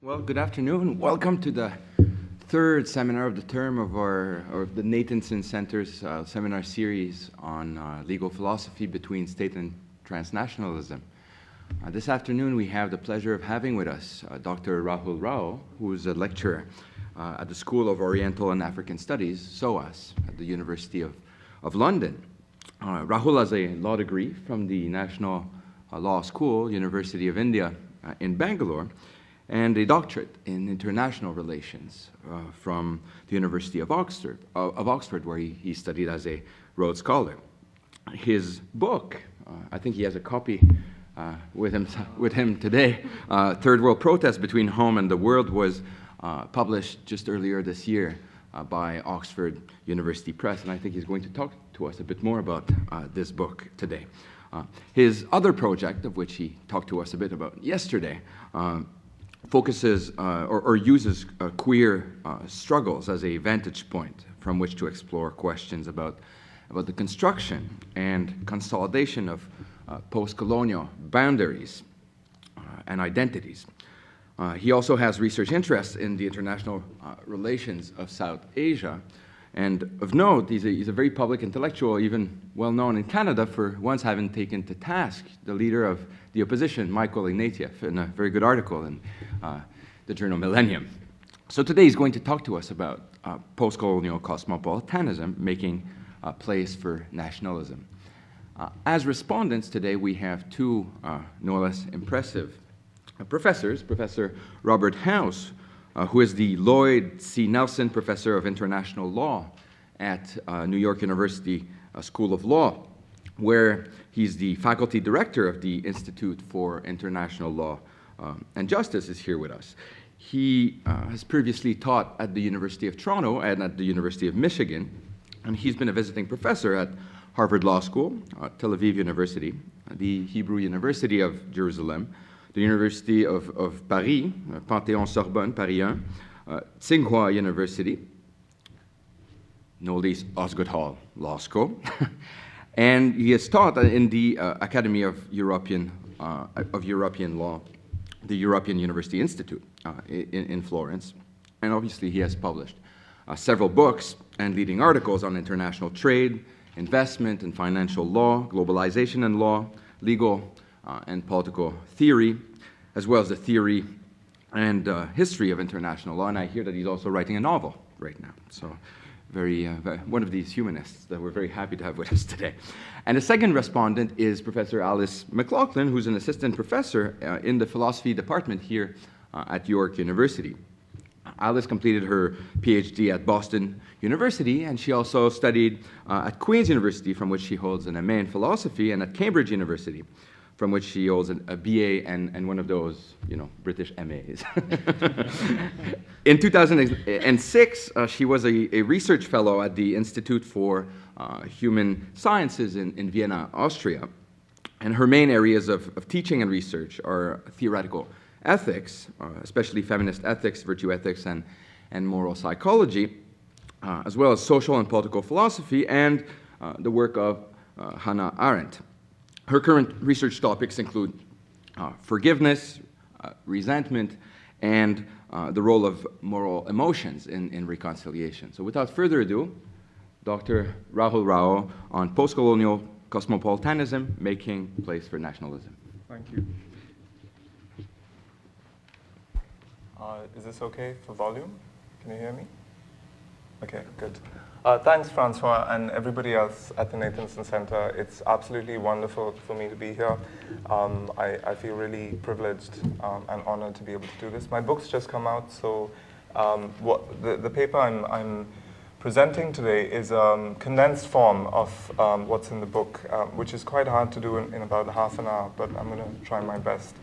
Well, good afternoon. Welcome to the third seminar of the term of the Nathanson Centre's seminar series on legal philosophy between state and transnationalism. This afternoon we have the pleasure of having with us Dr. Rahul Rao, who is a lecturer at the School of Oriental and African Studies, SOAS, at the University of London. Rahul has a law degree from the National Law School, University of India in Bangalore, and a doctorate in international relations from the University of Oxford, where he studied as a Rhodes Scholar. His book, I think he has a copy with him today, Third World Protest Between Home and the World, was published just earlier this year by Oxford University Press, and I think he's going to talk to us a bit more about this book today. His other project, of which he talked to us a bit about yesterday, focuses or uses queer struggles as a vantage point from which to explore questions about the construction and consolidation of post-colonial boundaries and identities. He also has research interests in the international relations of South Asia. And of note, he's a very public intellectual, even well-known in Canada for once having taken to task the leader of the opposition, Michael Ignatieff, in a very good article in the journal Millennium. So today he's going to talk to us about post-colonial cosmopolitanism making place for nationalism. As respondents today, we have two no less impressive professors, Professor Robert Howse, who is the Lloyd C. Nelson Professor of International Law at New York University School of Law, where he's the faculty director of the Institute for International Law and Justice, is here with us. He has previously taught at the University of Toronto and at the University of Michigan, and he's been a visiting professor at Harvard Law School, Tel Aviv University, the Hebrew University of Jerusalem, the University of Paris, Panthéon-Sorbonne, Paris 1, Tsinghua University, no least Osgoode Hall Law School, and he has taught in the Academy of European Law, the European University Institute in Florence, and obviously he has published several books and leading articles on international trade, investment and financial law, globalization and law, legal and political theory, as well as the theory and history of international law. And I hear that he's also writing a novel right now. So very one of these humanists that we're very happy to have with us today. And the second respondent is Professor Alice MacLachlan, who's an assistant professor in the philosophy department here at York University. Alice completed her PhD at Boston University, and she also studied at Queen's University, from which she holds an MA in philosophy, and at Cambridge University, from which she holds a BA and one of those, British MAs. In 2006, she was a research fellow at the Institute for Human Sciences in Vienna, Austria. And her main areas of teaching and research are theoretical ethics, especially feminist ethics, virtue ethics, and moral psychology, as well as social and political philosophy, and the work of Hannah Arendt. Her current research topics include forgiveness, resentment, and the role of moral emotions in reconciliation. So without further ado, Dr. Rahul Rao on post-colonial cosmopolitanism making place for nationalism. Thank you. Is this okay for volume? Can you hear me? Okay, good. Thanks, Francois, and everybody else at the Nathanson Centre. It's absolutely wonderful for me to be here. I feel really privileged and honored to be able to do this. My book's just come out, so the paper I'm presenting today is a condensed form of what's in the book, which is quite hard to do in about half an hour, but I'm going to try my best.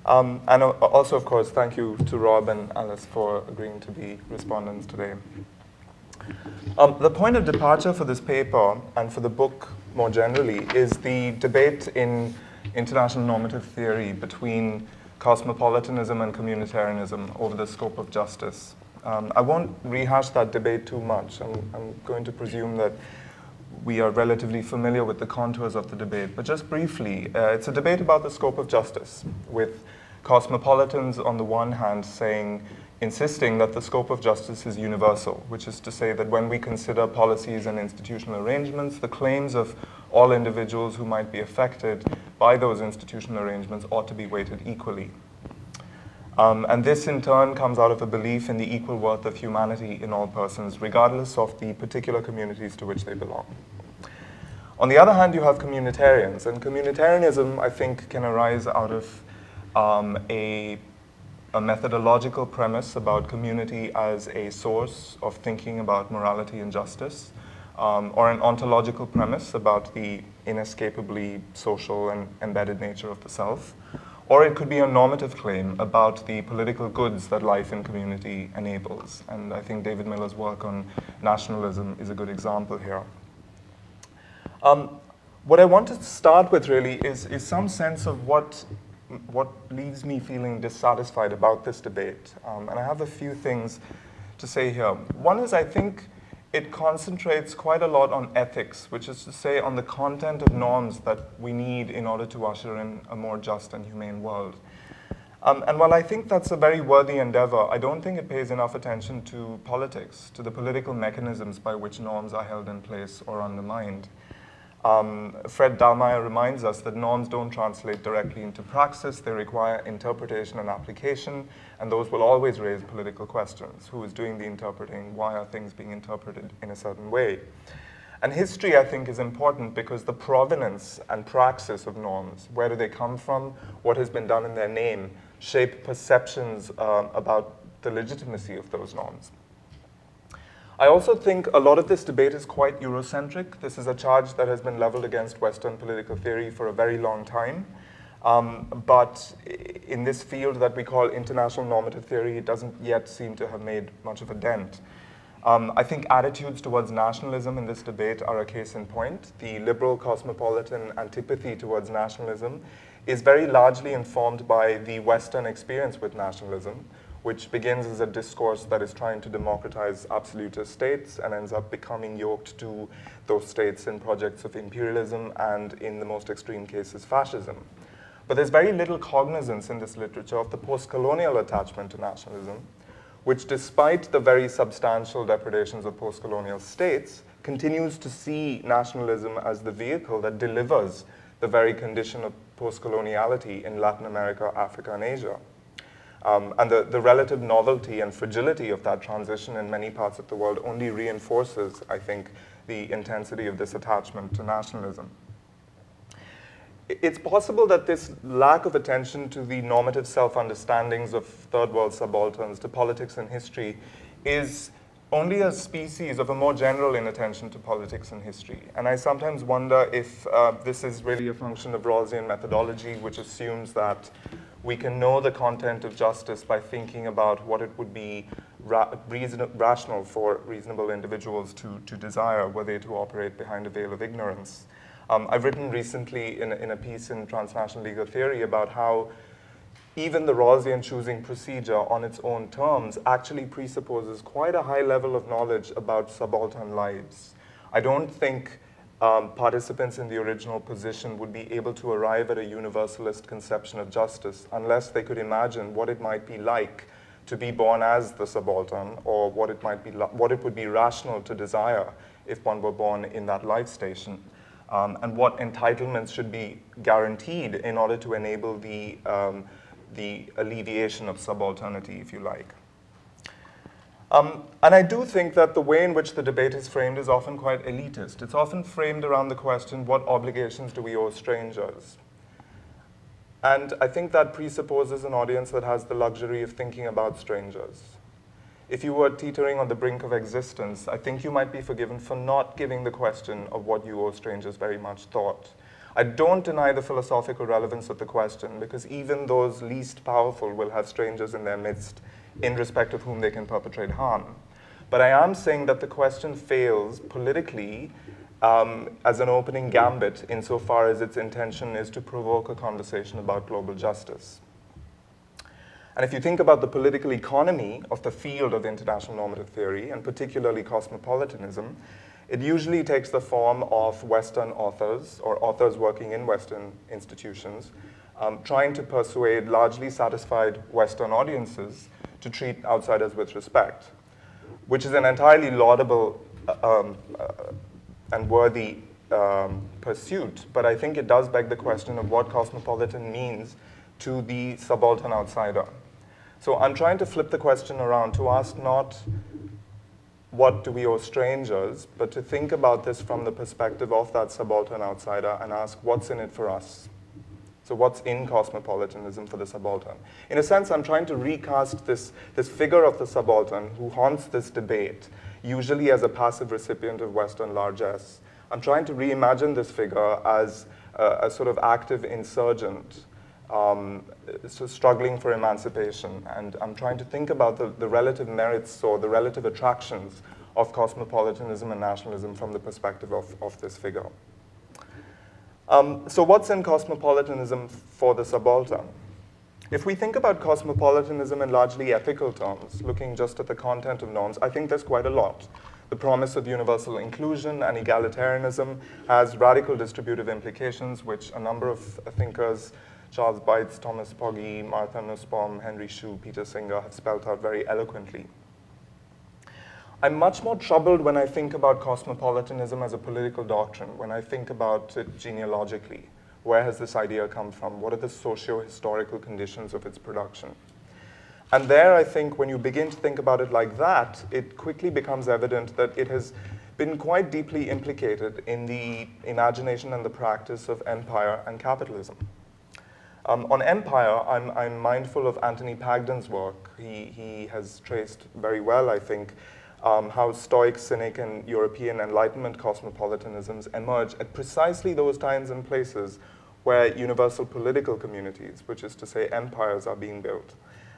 And also, of course, thank you to Rob and Alice for agreeing to be respondents today. The point of departure for this paper, and for the book more generally, is the debate in international normative theory between cosmopolitanism and communitarianism over the scope of justice. I won't rehash that debate too much. I'm going to presume that we are relatively familiar with the contours of the debate. But just briefly, it's a debate about the scope of justice, with Cosmopolitans, on the one hand, insisting that the scope of justice is universal, which is to say that when we consider policies and institutional arrangements, the claims of all individuals who might be affected by those institutional arrangements ought to be weighted equally. And this, in turn, comes out of a belief in the equal worth of humanity in all persons, regardless of the particular communities to which they belong. On the other hand, you have communitarians, and communitarianism, I think, can arise out of a methodological premise about community as a source of thinking about morality and justice, or an ontological premise about the inescapably social and embedded nature of the self. Or it could be a normative claim about the political goods that life in community enables. And I think David Miller's work on nationalism is a good example here. What I want to start with really is some sense of what leaves me feeling dissatisfied about this debate. And I have a few things to say here. One is, I think it concentrates quite a lot on ethics, which is to say on the content of norms that we need in order to usher in a more just and humane world. And while I think that's a very worthy endeavor, I don't think it pays enough attention to politics, to the political mechanisms by which norms are held in place or undermined. Fred Dallmeyer reminds us that norms don't translate directly into praxis. They require interpretation and application, and those will always raise political questions. Who is doing the interpreting? Why are things being interpreted in a certain way? And history, I think, is important because the provenance and praxis of norms, where do they come from, what has been done in their name, shape perceptions about the legitimacy of those norms. I also think a lot of this debate is quite Eurocentric. This is a charge that has been leveled against Western political theory for a very long time. But in this field that we call international normative theory, it doesn't yet seem to have made much of a dent. I think attitudes towards nationalism in this debate are a case in point. The liberal cosmopolitan antipathy towards nationalism is very largely informed by the Western experience with nationalism, which begins as a discourse that is trying to democratize absolutist states and ends up becoming yoked to those states in projects of imperialism and, in the most extreme cases, fascism. But there's very little cognizance in this literature of the post-colonial attachment to nationalism, which, despite the very substantial depredations of post-colonial states, continues to see nationalism as the vehicle that delivers the very condition of post-coloniality in Latin America, Africa, and Asia. And the relative novelty and fragility of that transition in many parts of the world only reinforces, I think, the intensity of this attachment to nationalism. It's possible that this lack of attention to the normative self-understandings of third world subalterns, to politics and history, is only a species of a more general inattention to politics and history. And I sometimes wonder if this is really a function of Rawlsian methodology, which assumes that we can know the content of justice by thinking about what it would be rational for reasonable individuals to desire, were they to operate behind a veil of ignorance. I've written recently in a piece in Transnational Legal Theory about how even the Rawlsian choosing procedure on its own terms actually presupposes quite a high level of knowledge about subaltern lives. I don't think participants in the original position would be able to arrive at a universalist conception of justice unless they could imagine what it might be like to be born as the subaltern, or what it would be rational to desire if one were born in that life station, and what entitlements should be guaranteed in order to enable the alleviation of subalternity, if you like. And I do think that the way in which the debate is framed is often quite elitist. It's often framed around the question, what obligations do we owe strangers? And I think that presupposes an audience that has the luxury of thinking about strangers. If you were teetering on the brink of existence, I think you might be forgiven for not giving the question of what you owe strangers very much thought. I don't deny the philosophical relevance of the question, because even those least powerful will have strangers in their midst in respect of whom they can perpetrate harm. But I am saying that the question fails politically as an opening gambit insofar as its intention is to provoke a conversation about global justice. And if you think about the political economy of the field of international normative theory, and particularly cosmopolitanism, it usually takes the form of Western authors, or authors working in Western institutions, trying to persuade largely satisfied Western audiences to treat outsiders with respect, which is an entirely laudable and worthy pursuit, but I think it does beg the question of what cosmopolitan means to the subaltern outsider. So I'm trying to flip the question around to ask not what do we owe strangers, but to think about this from the perspective of that subaltern outsider and ask what's in it for us. So what's in cosmopolitanism for the subaltern? In a sense, I'm trying to recast this figure of the subaltern who haunts this debate, usually as a passive recipient of Western largesse. I'm trying to reimagine this figure as a sort of active insurgent, so struggling for emancipation. And I'm trying to think about the relative merits or the relative attractions of cosmopolitanism and nationalism from the perspective of this figure. So what's in cosmopolitanism for the subaltern? If we think about cosmopolitanism in largely ethical terms, looking just at the content of norms, I think there's quite a lot. The promise of universal inclusion and egalitarianism has radical distributive implications, which a number of thinkers, Charles Bates, Thomas Pogge, Martha Nussbaum, Henry Shue, Peter Singer, have spelled out very eloquently. I'm much more troubled when I think about cosmopolitanism as a political doctrine, when I think about it genealogically. Where has this idea come from? What are the socio-historical conditions of its production? And there, I think, when you begin to think about it like that, it quickly becomes evident that it has been quite deeply implicated in the imagination and the practice of empire and capitalism. On empire, I'm mindful of Anthony Pagden's work. He has traced very well, I think, how Stoic, Cynic, and European Enlightenment cosmopolitanisms emerge at precisely those times and places where universal political communities, which is to say empires, are being built.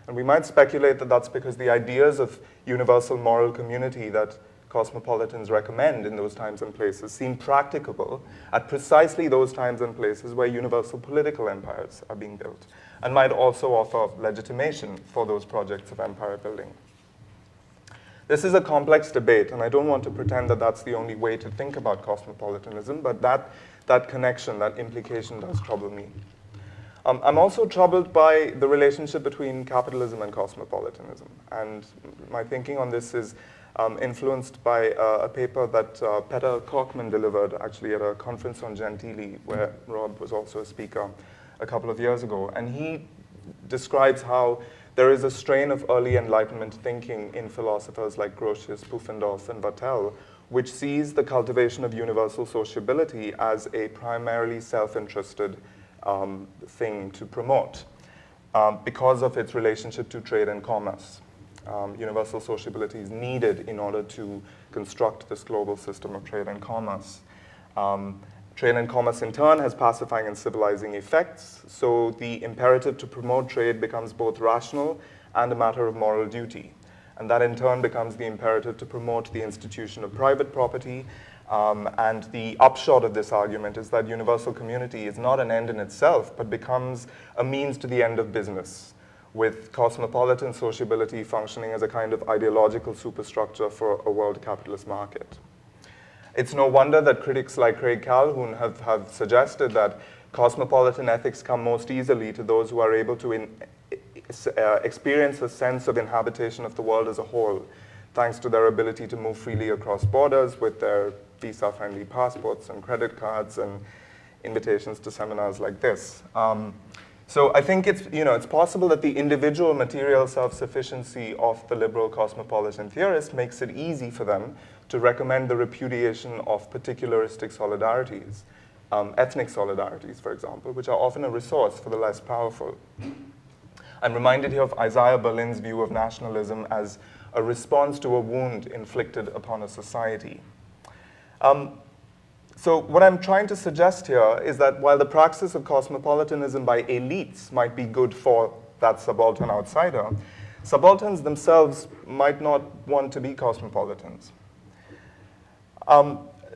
And we might speculate that that's because the ideas of universal moral community that cosmopolitans recommend in those times and places seem practicable at precisely those times and places where universal political empires are being built, and might also offer legitimation for those projects of empire building. This is a complex debate, and I don't want to pretend that that's the only way to think about cosmopolitanism, but that connection, that implication does trouble me. I'm also troubled by the relationship between capitalism and cosmopolitanism, and my thinking on this is influenced by a paper that Peter Korkman delivered actually at a conference on Gentili, where Rob was also a speaker a couple of years ago, and he describes how there is a strain of early Enlightenment thinking in philosophers like Grotius, Pufendorf, and Vattel, which sees the cultivation of universal sociability as a primarily self-interested thing to promote because of its relationship to trade and commerce. Universal sociability is needed in order to construct this global system of trade and commerce. Trade and commerce, in turn, has pacifying and civilizing effects, so the imperative to promote trade becomes both rational and a matter of moral duty. And that, in turn, becomes the imperative to promote the institution of private property. And the upshot of this argument is that universal community is not an end in itself, but becomes a means to the end of business, with cosmopolitan sociability functioning as a kind of ideological superstructure for a world capitalist market. It's no wonder that critics like Craig Calhoun have suggested that cosmopolitan ethics come most easily to those who are able to experience a sense of inhabitation of the world as a whole, thanks to their ability to move freely across borders with their visa-friendly passports and credit cards and invitations to seminars like this. So I think it's possible that the individual material self-sufficiency of the liberal cosmopolitan theorist makes it easy for them to recommend the repudiation of particularistic solidarities, ethnic solidarities, for example, which are often a resource for the less powerful. I'm reminded here of Isaiah Berlin's view of nationalism as a response to a wound inflicted upon a society. So what I'm trying to suggest here is that while the praxis of cosmopolitanism by elites might be good for that subaltern outsider, subalterns themselves might not want to be cosmopolitans.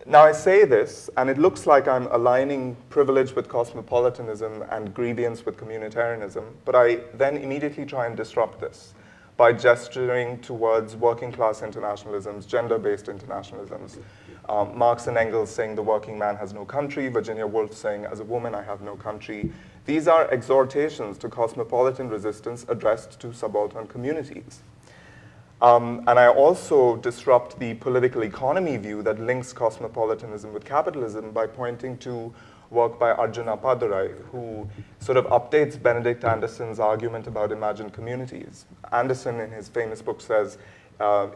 Now I say this, and it looks like I'm aligning privilege with cosmopolitanism and grievance with communitarianism, but I then immediately try and disrupt this by gesturing towards working-class internationalisms, gender-based internationalisms. Marx and Engels saying the working man has no country, Virginia Woolf saying, as a woman, I have no country. These are exhortations to cosmopolitan resistance addressed to subaltern communities. And I also disrupt the political economy view that links cosmopolitanism with capitalism by pointing to work by Arjun Appadurai, who sort of updates Benedict Anderson's argument about imagined communities. Anderson, in his famous book, says,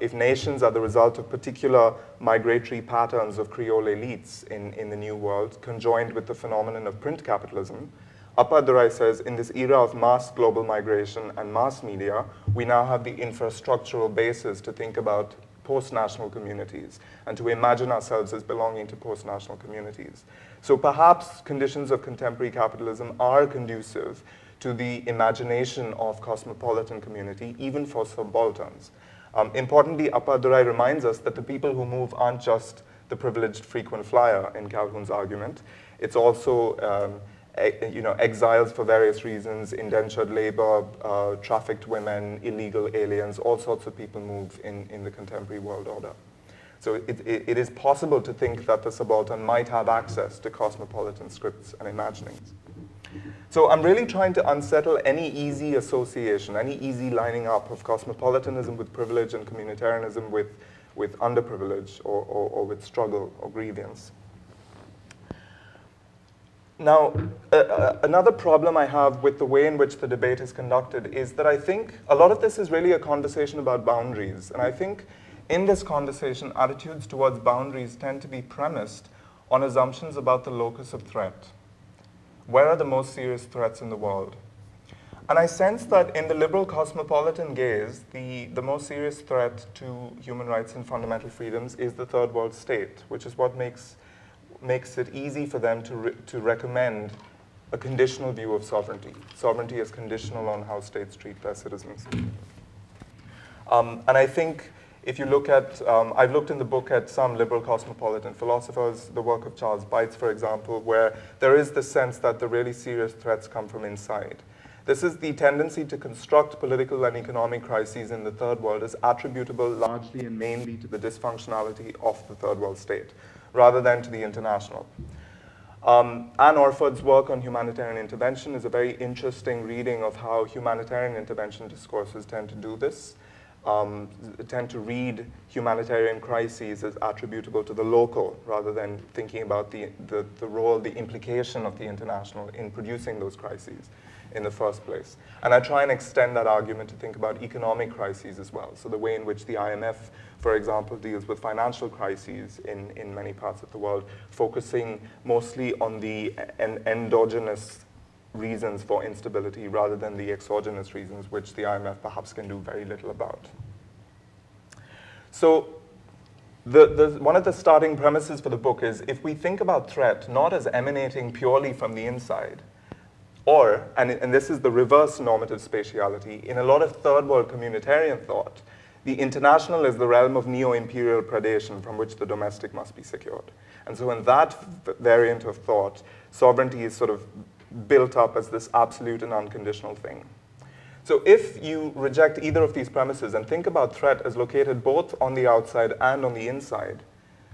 if nations are the result of particular migratory patterns of Creole elites in the New World, conjoined with the phenomenon of print capitalism, Appadurai says, in this era of mass global migration and mass media, we now have the infrastructural basis to think about post-national communities and to imagine ourselves as belonging to post-national communities. So perhaps conditions of contemporary capitalism are conducive to the imagination of cosmopolitan community, even for subalterns. Importantly, Appadurai reminds us that the people who move aren't just the privileged frequent flyer in Calhoun's argument. It's also exiles for various reasons, indentured labor, trafficked women, illegal aliens, all sorts of people move in the contemporary world order. So it is possible to think that the subaltern might have access to cosmopolitan scripts and imaginings. So I'm really trying to unsettle any easy association, any easy lining up of cosmopolitanism with privilege and communitarianism with underprivilege or with struggle or grievance. Now, another problem I have with the way in which the debate is conducted is that I think a lot of this is really a conversation about boundaries. And I think in this conversation, attitudes towards boundaries tend to be premised on assumptions about the locus of threat. Where are the most serious threats in the world? And I sense that in the liberal cosmopolitan gaze, the most serious threat to human rights and fundamental freedoms is the third world state, which is what makes it easy for them to recommend a conditional view of sovereignty. Sovereignty is conditional on how states treat their citizens. And I think if you look at, I've looked in the book at some liberal cosmopolitan philosophers, the work of Charles Beitz, for example, where there is the sense that the really serious threats come from inside. This is the tendency to construct political and economic crises in the third world as attributable largely and mainly to the dysfunctionality of the third world state, rather than to the international. Anne Orford's work on humanitarian intervention is a very interesting reading of how humanitarian intervention discourses tend to do this, tend to read humanitarian crises as attributable to the local, rather than thinking about the role, the implication of the international in producing those crises in the first place. And I try and extend that argument to think about economic crises as well. So the way in which the IMF, for example, deals with financial crises in many parts of the world, focusing mostly on the endogenous reasons for instability rather than the exogenous reasons, which the IMF perhaps can do very little about. So one of the starting premises for the book is if we think about threat not as emanating purely from the inside, or, and this is the reverse normative spatiality, in a lot of third world communitarian thought, the international is the realm of neo-imperial predation from which the domestic must be secured. And so in that variant of thought, sovereignty is sort of built up as this absolute and unconditional thing. So if you reject either of these premises and think about threat as located both on the outside and on the inside,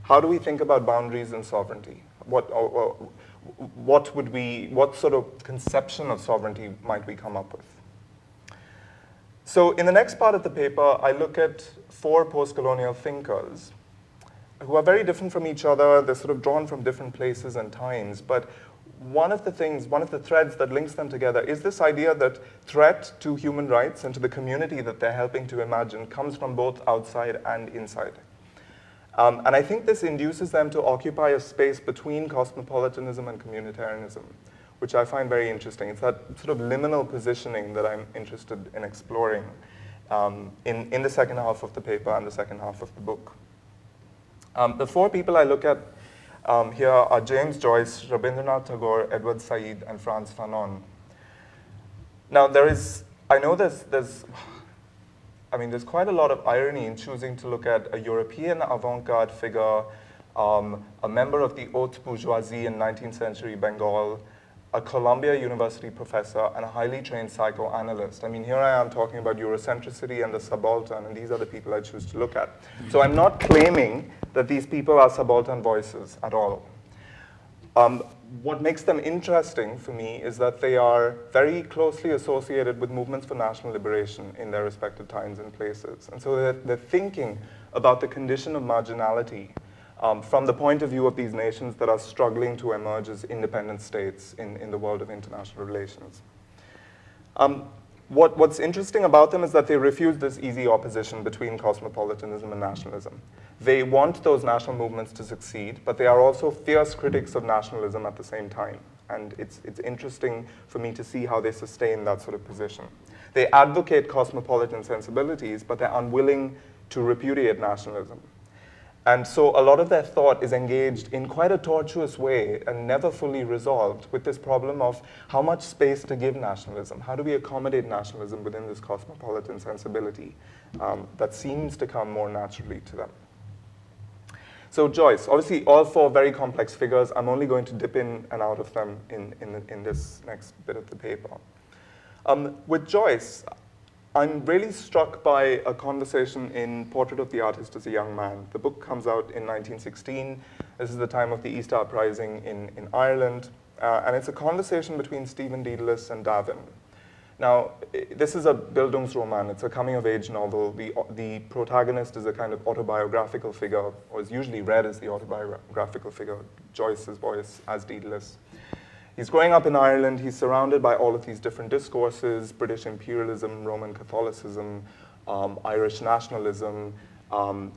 how do we think about boundaries and sovereignty? What sort of conception of sovereignty might we come up with? So in the next part of the paper, I look at 4 post-colonial thinkers who are very different from each other. They're sort of drawn from different places and times. But one of the threads that links them together is this idea that threat to human rights and to the community that they're helping to imagine comes from both outside and inside. And I think this induces them to occupy a space between cosmopolitanism and communitarianism, which I find very interesting. It's that sort of liminal positioning that I'm interested in exploring in the second half of the paper and the second half of the book. The 4 people I look at here are James Joyce, Rabindranath Tagore, Edward Said, and Frantz Fanon. Now I know there's quite a lot of irony in choosing to look at a European avant-garde figure, a member of the haute bourgeoisie in 19th century Bengal, a Columbia University professor, and a highly trained psychoanalyst. I mean, here I am talking about Eurocentricity and the subaltern, and these are the people I choose to look at. So I'm not claiming that these people are subaltern voices at all. What makes them interesting for me is that they are very closely associated with movements for national liberation in their respective times and places. And so they're thinking about the condition of marginality from the point of view of these nations that are struggling to emerge as independent states in the world of international relations. What's interesting about them is that they refuse this easy opposition between cosmopolitanism and nationalism. They want those national movements to succeed, but they are also fierce critics of nationalism at the same time. And it's interesting for me to see how they sustain that sort of position. They advocate cosmopolitan sensibilities, but they're unwilling to repudiate nationalism. And so a lot of their thought is engaged in quite a tortuous way and never fully resolved with this problem of how much space to give nationalism. How do we accommodate nationalism within this cosmopolitan sensibility that seems to come more naturally to them? So Joyce, obviously all four very complex figures. I'm only going to dip in and out of them in this next bit of the paper. With Joyce, I'm really struck by a conversation in Portrait of the Artist as a Young Man. The book comes out in 1916. This is the time of the Easter Uprising in Ireland. And it's a conversation between Stephen Dedalus and Davin. Now, this is a Bildungsroman. It's a coming-of-age novel. The protagonist is a kind of autobiographical figure, or is usually read as the autobiographical figure, Joyce's voice as Dedalus. He's growing up in Ireland. He's surrounded by all of these different discourses: British imperialism, Roman Catholicism, Irish nationalism,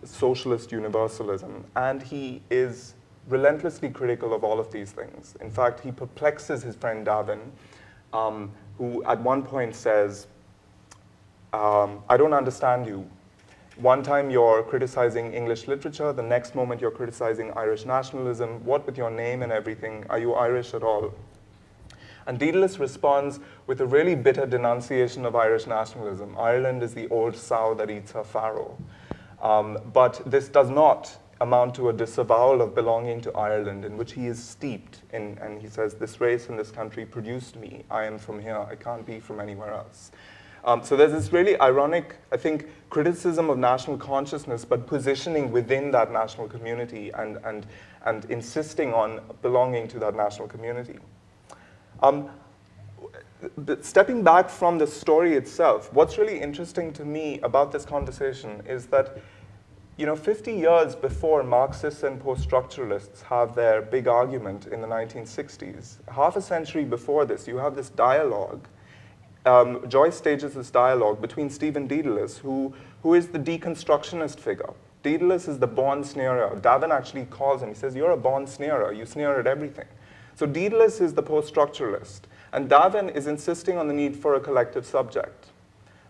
socialist universalism. And he is relentlessly critical of all of these things. In fact, he perplexes his friend Davin, who at one point says, I don't understand you. One time you're criticizing English literature, the next moment you're criticizing Irish nationalism. What with your name and everything? Are you Irish at all? And Dedalus responds with a really bitter denunciation of Irish nationalism. Ireland is the old sow that eats her farrow. But this does not amount to a disavowal of belonging to Ireland, in which he is steeped in, and he says, this race and this country produced me. I am from here. I can't be from anywhere else. So there's this really ironic, I think, criticism of national consciousness, but positioning within that national community and insisting on belonging to that national community. Stepping back from the story itself, what's really interesting to me about this conversation is that 50 years before Marxists and post-structuralists have their big argument in the 1960s, half a century before this, you have this dialogue. Joyce stages this dialogue between Stephen Dedalus, who is the deconstructionist figure. Dedalus is the born sneerer. Davin actually calls him. He says, you're a born sneerer. You sneer at everything. So Dedalus is the post-structuralist. And Davin is insisting on the need for a collective subject.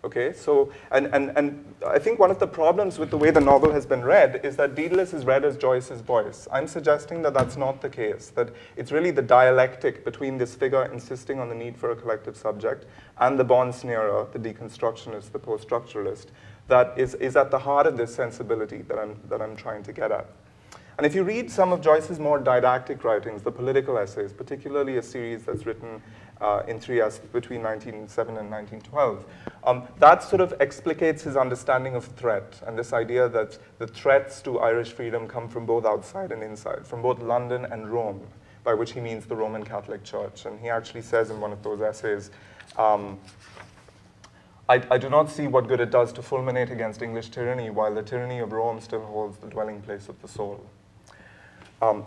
Okay, so, and I think one of the problems with the way the novel has been read is that Dedalus is read as Joyce's voice. I'm suggesting that that's not the case, that it's really the dialectic between this figure insisting on the need for a collective subject and the born sneerer, the deconstructionist, the post-structuralist, that is at the heart of this sensibility that I'm trying to get at. And if you read some of Joyce's more didactic writings, the political essays, particularly a series that's written in Trieste between 1907 and 1912, that sort of explicates his understanding of threat and this idea that the threats to Irish freedom come from both outside and inside, from both London and Rome, by which he means the Roman Catholic Church. And he actually says in one of those essays, I do not see what good it does to fulminate against English tyranny while the tyranny of Rome still holds the dwelling place of the soul.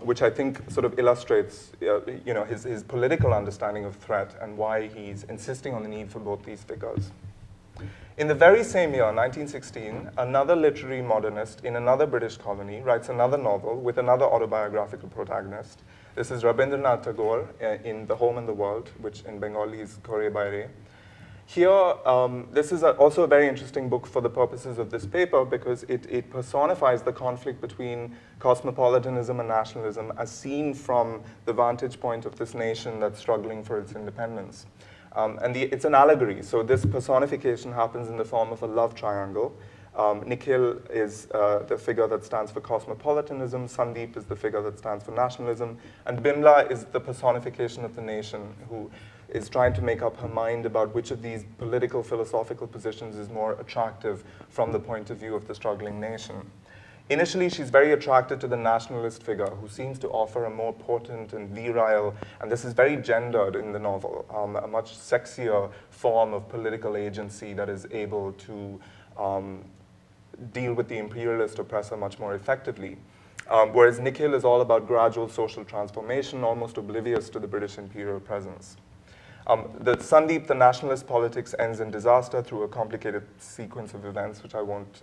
Which I think sort of illustrates his political understanding of threat and why he's insisting on the need for both these figures. In the very same year, 1916, another literary modernist in another British colony writes another novel with another autobiographical protagonist. This is Rabindranath Tagore in The Home and the World, which in Bengali is Kore Baire. Here, this is also a very interesting book for the purposes of this paper because it personifies the conflict between cosmopolitanism and nationalism as seen from the vantage point of this nation that's struggling for its independence. And it's an allegory, so this personification happens in the form of a love triangle. Nikhil is the figure that stands for cosmopolitanism, Sandeep is the figure that stands for nationalism, and Bimla is the personification of the nation who is trying to make up her mind about which of these political, philosophical positions is more attractive from the point of view of the struggling nation. Initially, she's very attracted to the nationalist figure who seems to offer a more potent and virile, and this is very gendered in the novel, a much sexier form of political agency that is able to deal with the imperialist oppressor much more effectively. Whereas Nikhil is all about gradual social transformation, almost oblivious to the British imperial presence. The Sandeep, the nationalist politics, ends in disaster through a complicated sequence of events, which I won't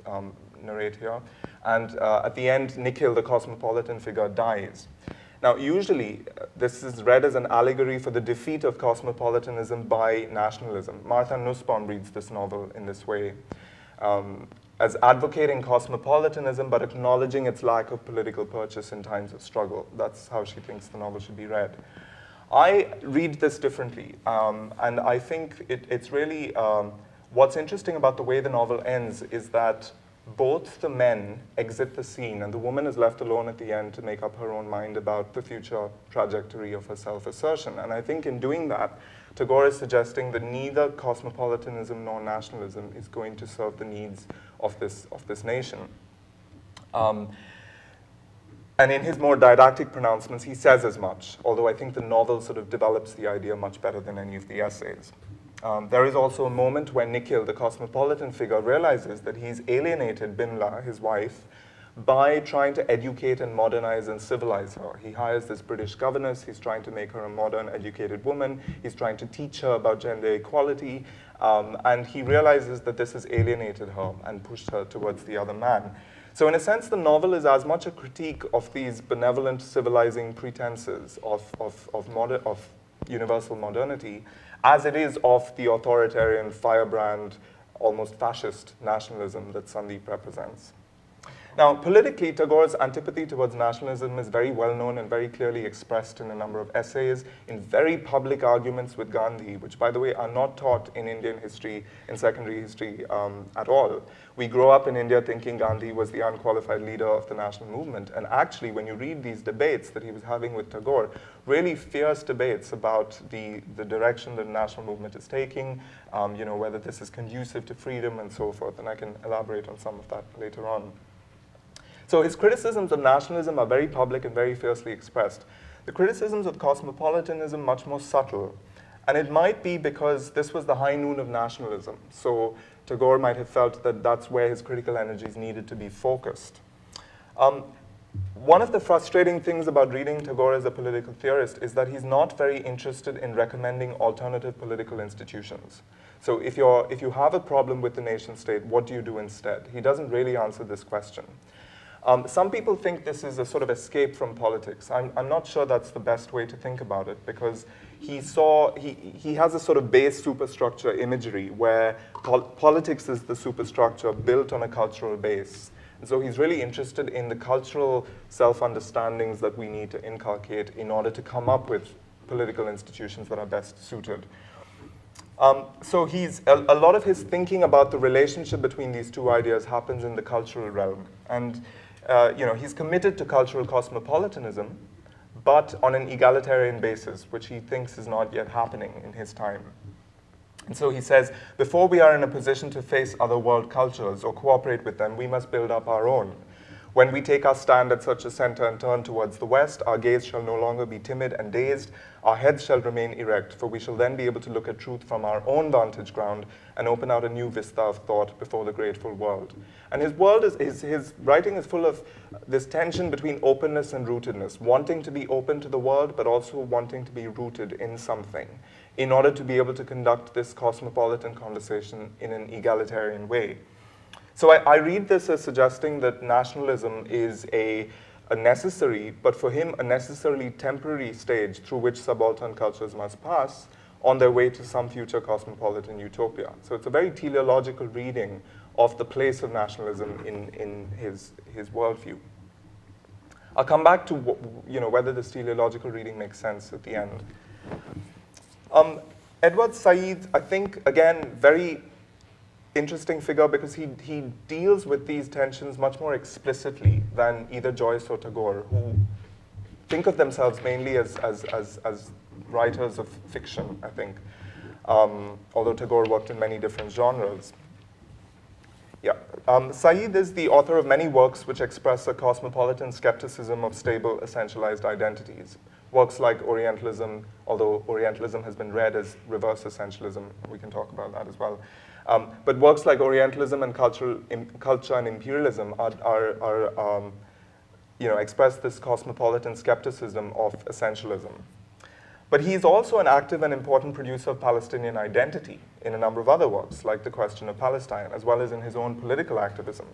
narrate here. And at the end, Nikhil, the cosmopolitan figure, dies. Now, usually, this is read as an allegory for the defeat of cosmopolitanism by nationalism. Martha Nussbaum reads this novel in this way, as advocating cosmopolitanism, but acknowledging its lack of political purchase in times of struggle. That's how she thinks the novel should be read. I read this differently, and I think it's really, what's interesting about the way the novel ends is that both the men exit the scene, and the woman is left alone at the end to make up her own mind about the future trajectory of her self-assertion. And I think in doing that, Tagore is suggesting that neither cosmopolitanism nor nationalism is going to serve the needs of this nation. And in his more didactic pronouncements, he says as much, although I think the novel sort of develops the idea much better than any of the essays. There is also a moment when Nikhil, the cosmopolitan figure, realizes that he's alienated Bimla, his wife, by trying to educate and modernize and civilize her. He hires this British governess, he's trying to make her a modern, educated woman, he's trying to teach her about gender equality, and he realizes that this has alienated her and pushed her towards the other man. So in a sense, the novel is as much a critique of these benevolent, civilizing pretenses of universal modernity as it is of the authoritarian, firebrand, almost fascist nationalism that Sandeep represents. Now, politically, Tagore's antipathy towards nationalism is very well known and very clearly expressed in a number of essays, in very public arguments with Gandhi, which, by the way, are not taught in Indian history, in secondary history at all. We grow up in India thinking Gandhi was the unqualified leader of the national movement. And actually, when you read these debates that he was having with Tagore, really fierce debates about the direction that the national movement is taking, whether this is conducive to freedom and so forth. And I can elaborate on some of that later on. So his criticisms of nationalism are very public and very fiercely expressed. The criticisms of cosmopolitanism much more subtle. And it might be because this was the high noon of nationalism. So Tagore might have felt that that's where his critical energies needed to be focused. One of the frustrating things about reading Tagore as a political theorist is that he's not very interested in recommending alternative political institutions. So if you have a problem with the nation state, what do you do instead? He doesn't really answer this question. Some people think this is a sort of escape from politics. I'm not sure that's the best way to think about it, because he has a sort of base superstructure imagery where politics is the superstructure built on a cultural base. And so he's really interested in the cultural self-understandings that we need to inculcate in order to come up with political institutions that are best suited. So a lot of his thinking about the relationship between these two ideas happens in the cultural realm. And he's committed to cultural cosmopolitanism, but on an egalitarian basis, which he thinks is not yet happening in his time. And so he says, before we are in a position to face other world cultures or cooperate with them, we must build up our own. When we take our stand at such a center and turn towards the west, our gaze shall no longer be timid and dazed, our heads shall remain erect, for we shall then be able to look at truth from our own vantage ground and open out a new vista of thought before the grateful world. And his writing is full of this tension between openness and rootedness, wanting to be open to the world, but also wanting to be rooted in something, in order to be able to conduct this cosmopolitan conversation in an egalitarian way. So I read this as suggesting that nationalism is a necessary, but for him, a necessarily temporary stage through which subaltern cultures must pass on their way to some future cosmopolitan utopia. So it's a very teleological reading of the place of nationalism in his worldview. I'll come back to whether this teleological reading makes sense at the end. Edward Said, I think, again, very interesting figure because he deals with these tensions much more explicitly than either Joyce or Tagore, who think of themselves mainly as writers of fiction, I think, although Tagore worked in many different genres. Yeah. Said is the author of many works which express a cosmopolitan skepticism of stable, essentialized identities. Works like Orientalism, although Orientalism has been read as reverse essentialism, we can talk about that as well. But works like Orientalism and Culture and Imperialism express this cosmopolitan skepticism of essentialism. But he is also an active and important producer of Palestinian identity in a number of other works, like The Question of Palestine, as well as in his own political activism.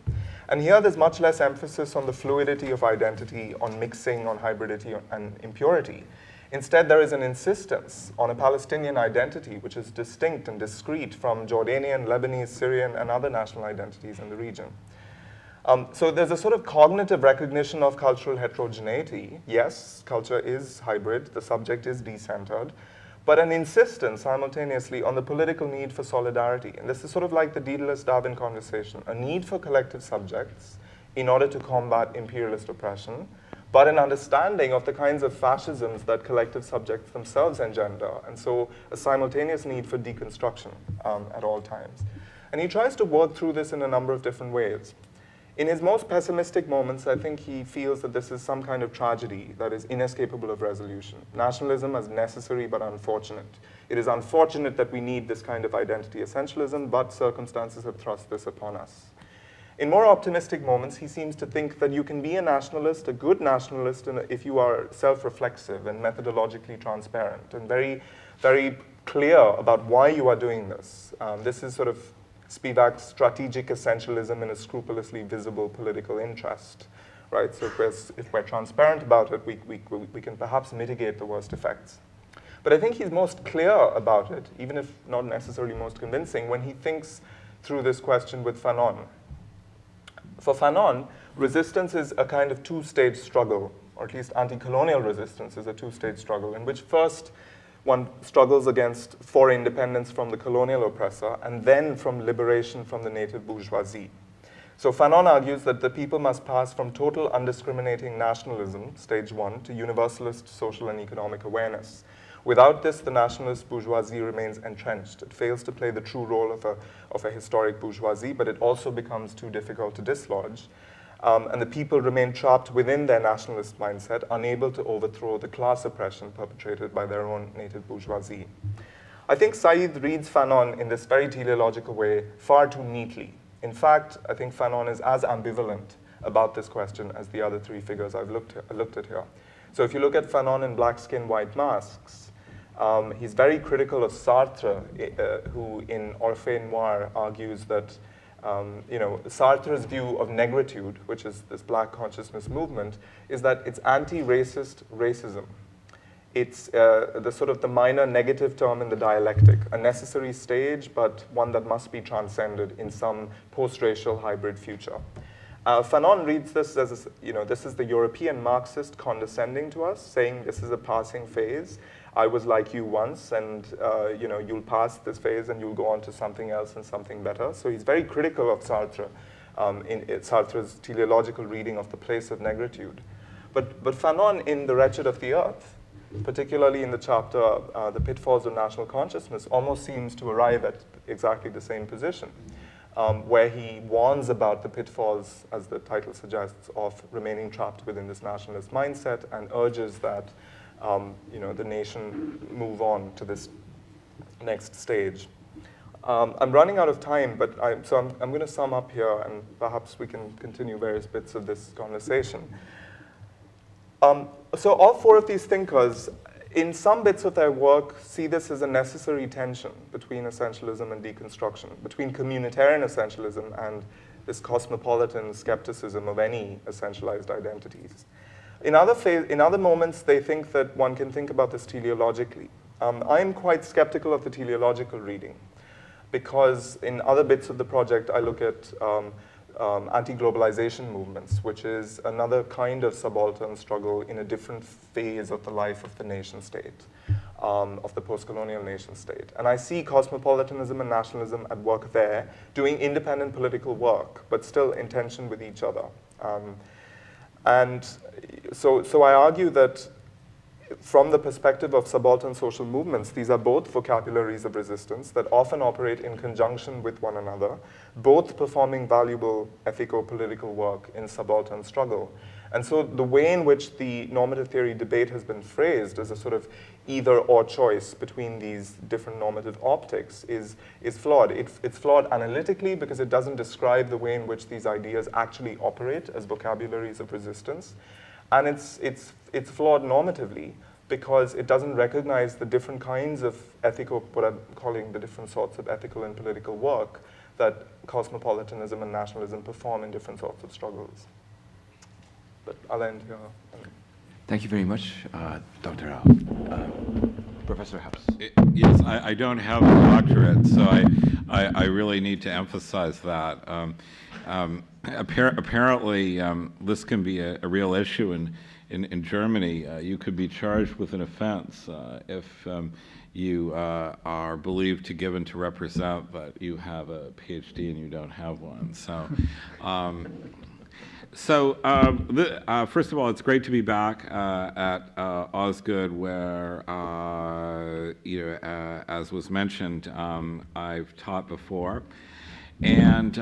And here there's much less emphasis on the fluidity of identity, on mixing, on hybridity, and impurity. Instead, there is an insistence on a Palestinian identity which is distinct and discrete from Jordanian, Lebanese, Syrian, and other national identities in the region. So there's a sort of cognitive recognition of cultural heterogeneity. Yes, culture is hybrid, the subject is decentered, but an insistence simultaneously on the political need for solidarity. And this is sort of like the Daedalus-Darwin conversation, a need for collective subjects in order to combat imperialist oppression, but an understanding of the kinds of fascisms that collective subjects themselves engender, and so a simultaneous need for deconstruction at all times. And he tries to work through this in a number of different ways. In his most pessimistic moments, I think he feels that this is some kind of tragedy that is inescapable of resolution. Nationalism as necessary but unfortunate. It is unfortunate that we need this kind of identity essentialism, but circumstances have thrust this upon us. In more optimistic moments, he seems to think that you can be a nationalist, a good nationalist, if you are self-reflexive and methodologically transparent and very, very clear about why you are doing this. This is sort of Spivak's strategic essentialism in a scrupulously visible political interest, right? So if we're transparent about it, we can perhaps mitigate the worst effects. But I think he's most clear about it, even if not necessarily most convincing, when he thinks through this question with Fanon. For Fanon, resistance is a kind of two-stage struggle, or at least anti-colonial resistance is a two-stage struggle, in which first one struggles for independence from the colonial oppressor, and then from liberation from the native bourgeoisie. So Fanon argues that the people must pass from total undiscriminating nationalism, stage one, to universalist social and economic awareness. Without this, the nationalist bourgeoisie remains entrenched. It fails to play the true role of a historic bourgeoisie, but it also becomes too difficult to dislodge. And the people remain trapped within their nationalist mindset, unable to overthrow the class oppression perpetrated by their own native bourgeoisie. I think Said reads Fanon in this very teleological way far too neatly. In fact, I think Fanon is as ambivalent about this question as the other three figures I've looked at here. So if you look at Fanon in Black Skin, White Masks, he's very critical of Sartre, who in Orphée Noire argues that Sartre's view of negritude, which is this black consciousness movement, is that it's anti-racist racism. It's the minor negative term in the dialectic, a necessary stage, but one that must be transcended in some post-racial hybrid future. Fanon reads this as, this is the European Marxist condescending to us, saying this is a passing phase. I was like you once, and you'll pass this phase and you'll go on to something else and something better. So he's very critical of Sartre in Sartre's teleological reading of the place of negritude. But Fanon in The Wretched of the Earth, particularly in the chapter The Pitfalls of National Consciousness, almost seems to arrive at exactly the same position, where he warns about the pitfalls, as the title suggests, of remaining trapped within this nationalist mindset and urges that the nation move on to this next stage. I'm running out of time, but I'm going to sum up here, and perhaps we can continue various bits of this conversation. So all four of these thinkers, in some bits of their work, see this as a necessary tension between essentialism and deconstruction, between communitarian essentialism and this cosmopolitan skepticism of any essentialized identities. In other moments, they think that one can think about this teleologically. I'm quite skeptical of the teleological reading, because in other bits of the project, I look at anti-globalization movements, which is another kind of subaltern struggle in a different phase of the life of the nation state. of the post-colonial nation state. And I see cosmopolitanism and nationalism at work there, doing independent political work, but still in tension with each other. And so I argue that from the perspective of subaltern social movements, these are both vocabularies of resistance that often operate in conjunction with one another, both performing valuable ethico-political work in subaltern struggle. And so the way in which the normative theory debate has been phrased as a sort of either-or choice between these different normative optics is flawed. It's flawed analytically because it doesn't describe the way in which these ideas actually operate as vocabularies of resistance. And it's flawed normatively because it doesn't recognize the different kinds of ethical, what I'm calling the different sorts of ethical and political work that cosmopolitanism and nationalism perform in different sorts of struggles. But I'll end here. Thank you very much, Dr. Rao. Professor Howse. Yes, I don't have a doctorate, so I really need to emphasize that. Apparently, this can be a real issue in Germany. You could be charged with an offense if you are believed to give and to represent, but you have a PhD and you don't have one. So, first of all, it's great to be back at Osgoode, where, as was mentioned, I've taught before, and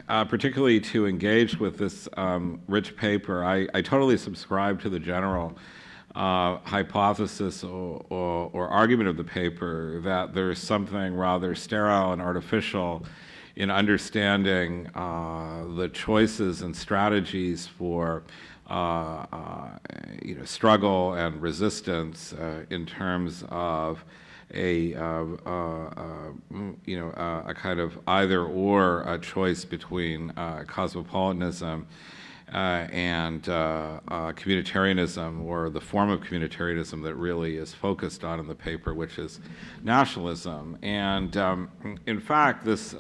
particularly to engage with this rich paper, I totally subscribe to the general hypothesis or argument of the paper that there's something rather sterile and artificial in understanding the choices and strategies for struggle and resistance in terms of a kind of either-or choice between cosmopolitanism and communitarianism, or the form of communitarianism that really is focused on in the paper, which is nationalism. And in fact, this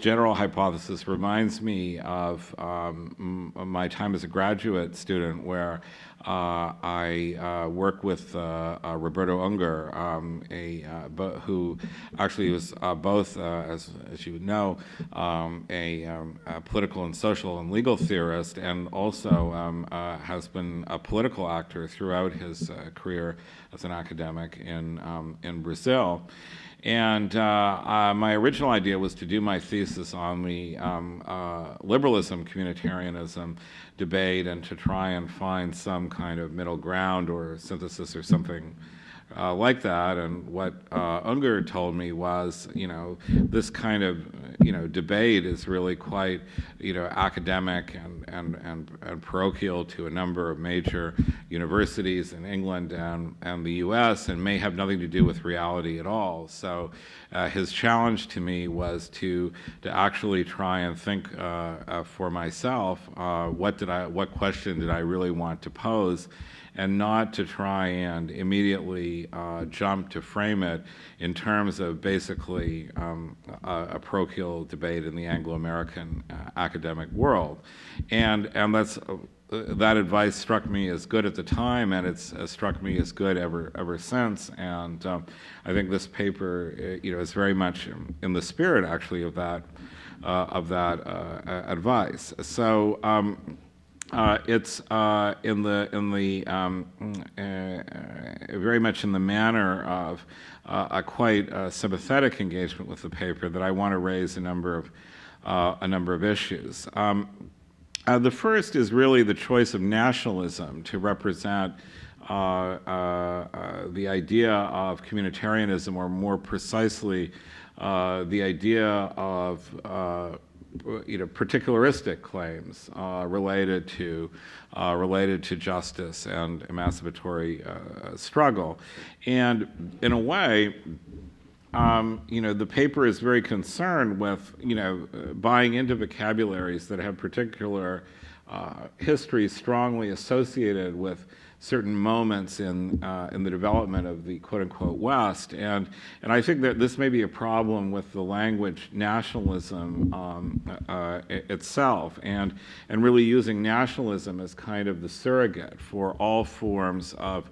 general hypothesis reminds me of my time as a graduate student, where I worked with Roberto Unger, who actually was both, as you would know, a political and social and legal theorist, and also has been a political actor throughout his career as an academic in Brazil. And my original idea was to do my thesis on the liberalism, communitarianism debate, and to try and find some kind of middle ground or synthesis or something like that. And what Unger told me was, this kind of, debate is really quite, academic and parochial to a number of major universities in England and the U.S. and may have nothing to do with reality at all. So his challenge to me was to actually try and think for myself, what question did I really want to pose, and not to try and immediately jump to frame it in terms of basically a parochial debate in the Anglo-American academic world. And that advice struck me as good at the time, and it's struck me as good ever since. And I think this paper, is very much in the spirit, actually, of that advice. So. It's very much in the manner of a quite sympathetic engagement with the paper that I want to raise a number of issues. The first is really the choice of nationalism to represent the idea of communitarianism, or more precisely, the idea of particularistic claims related to justice and emancipatory struggle. And in a way, the paper is very concerned with, buying into vocabularies that have particular history strongly associated with certain moments in the development of the quote-unquote West, and I think that this may be a problem with the language nationalism itself, and really using nationalism as kind of the surrogate for all forms of,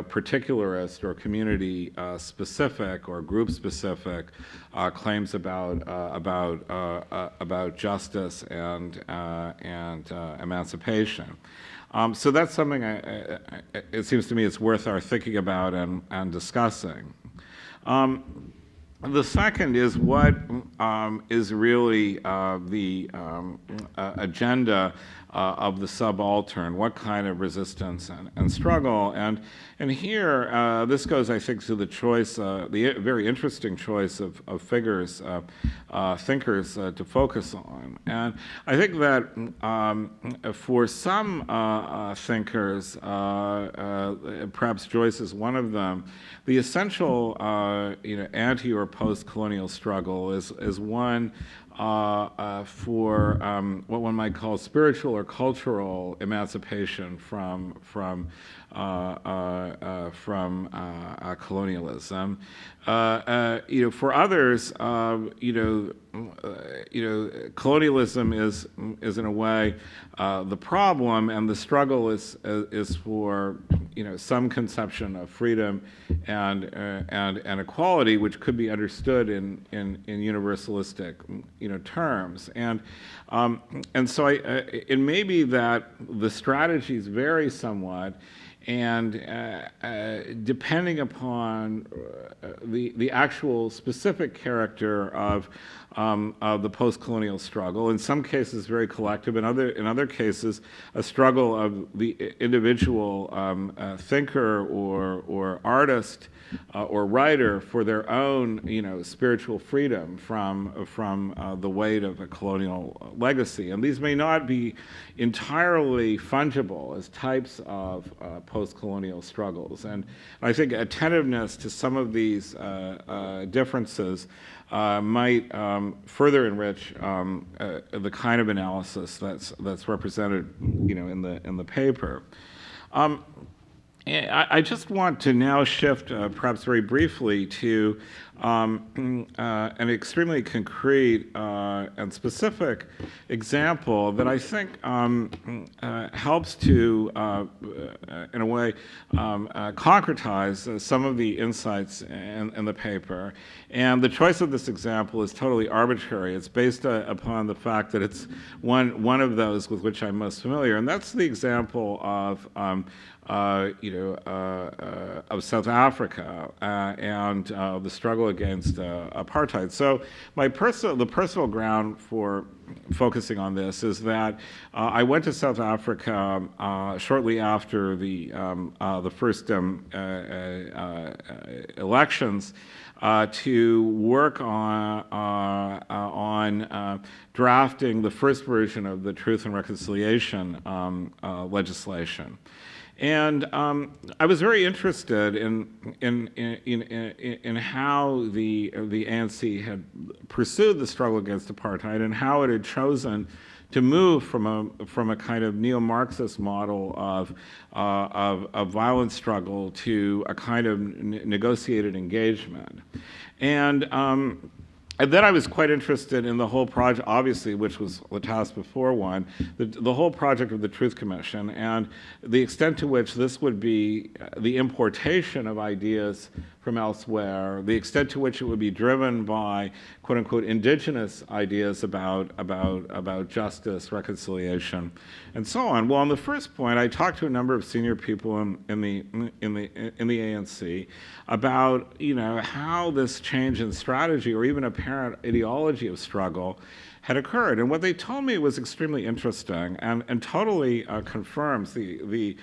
particularist or community specific or group specific claims about justice and emancipation. So that's something it seems to me it's worth our thinking about and discussing. The second is what is really the agenda of the subaltern, what kind of resistance and struggle. And here, this goes, I think, to the choice, the very interesting choice of figures, thinkers to focus on. And I think that for some thinkers, perhaps Joyce is one of them, the essential anti or post-colonial struggle is one for what one might call spiritual or cultural emancipation from colonialism. For others, colonialism is in a way the problem, and the struggle is for some conception of freedom and equality, which could be understood in universalistic terms, and so it may be that the strategies vary somewhat. And depending upon the actual specific character of the post-colonial struggle, in some cases very collective, in other cases a struggle of the individual thinker or artist or writer for their own spiritual freedom from the weight of a colonial legacy. And these may not be entirely fungible as types of post-colonial struggles. And I think attentiveness to some of these differences might further enrich the kind of analysis that's represented, in the paper. I just want to now shift, perhaps very briefly, to an extremely concrete and specific example that I think helps to, in a way, concretize some of the insights in the paper. And the choice of this example is totally arbitrary. It's based upon the fact that it's one of those with which I'm most familiar, and that's the example of South Africa and the struggle against apartheid. So the personal ground for focusing on this is that I went to South Africa shortly after the first elections to work on drafting the first version of the Truth and Reconciliation legislation. And I was very interested in how the ANC had pursued the struggle against apartheid and how it had chosen to move from a kind of neo-Marxist model of violent struggle to a kind of negotiated engagement. And then I was quite interested in the whole project, obviously, which was the task before one, the whole project of the Truth Commission and the extent to which this would be the importation of ideas from elsewhere, the extent to which it would be driven by quote-unquote indigenous ideas about justice, reconciliation, and so on. Well, on the first point, I talked to a number of senior people in the ANC about how this change in strategy or even apparent ideology of struggle had occurred. And what they told me was extremely interesting and totally confirms the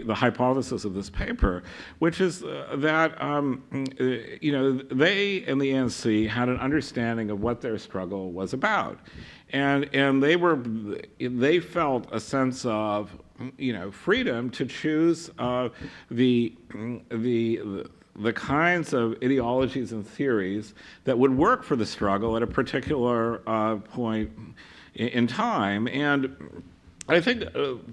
hypothesis of this paper, which is that they in the ANC had an understanding of what their struggle was about, and they felt a sense of freedom to choose the kinds of ideologies and theories that would work for the struggle at a particular point in time. And I think,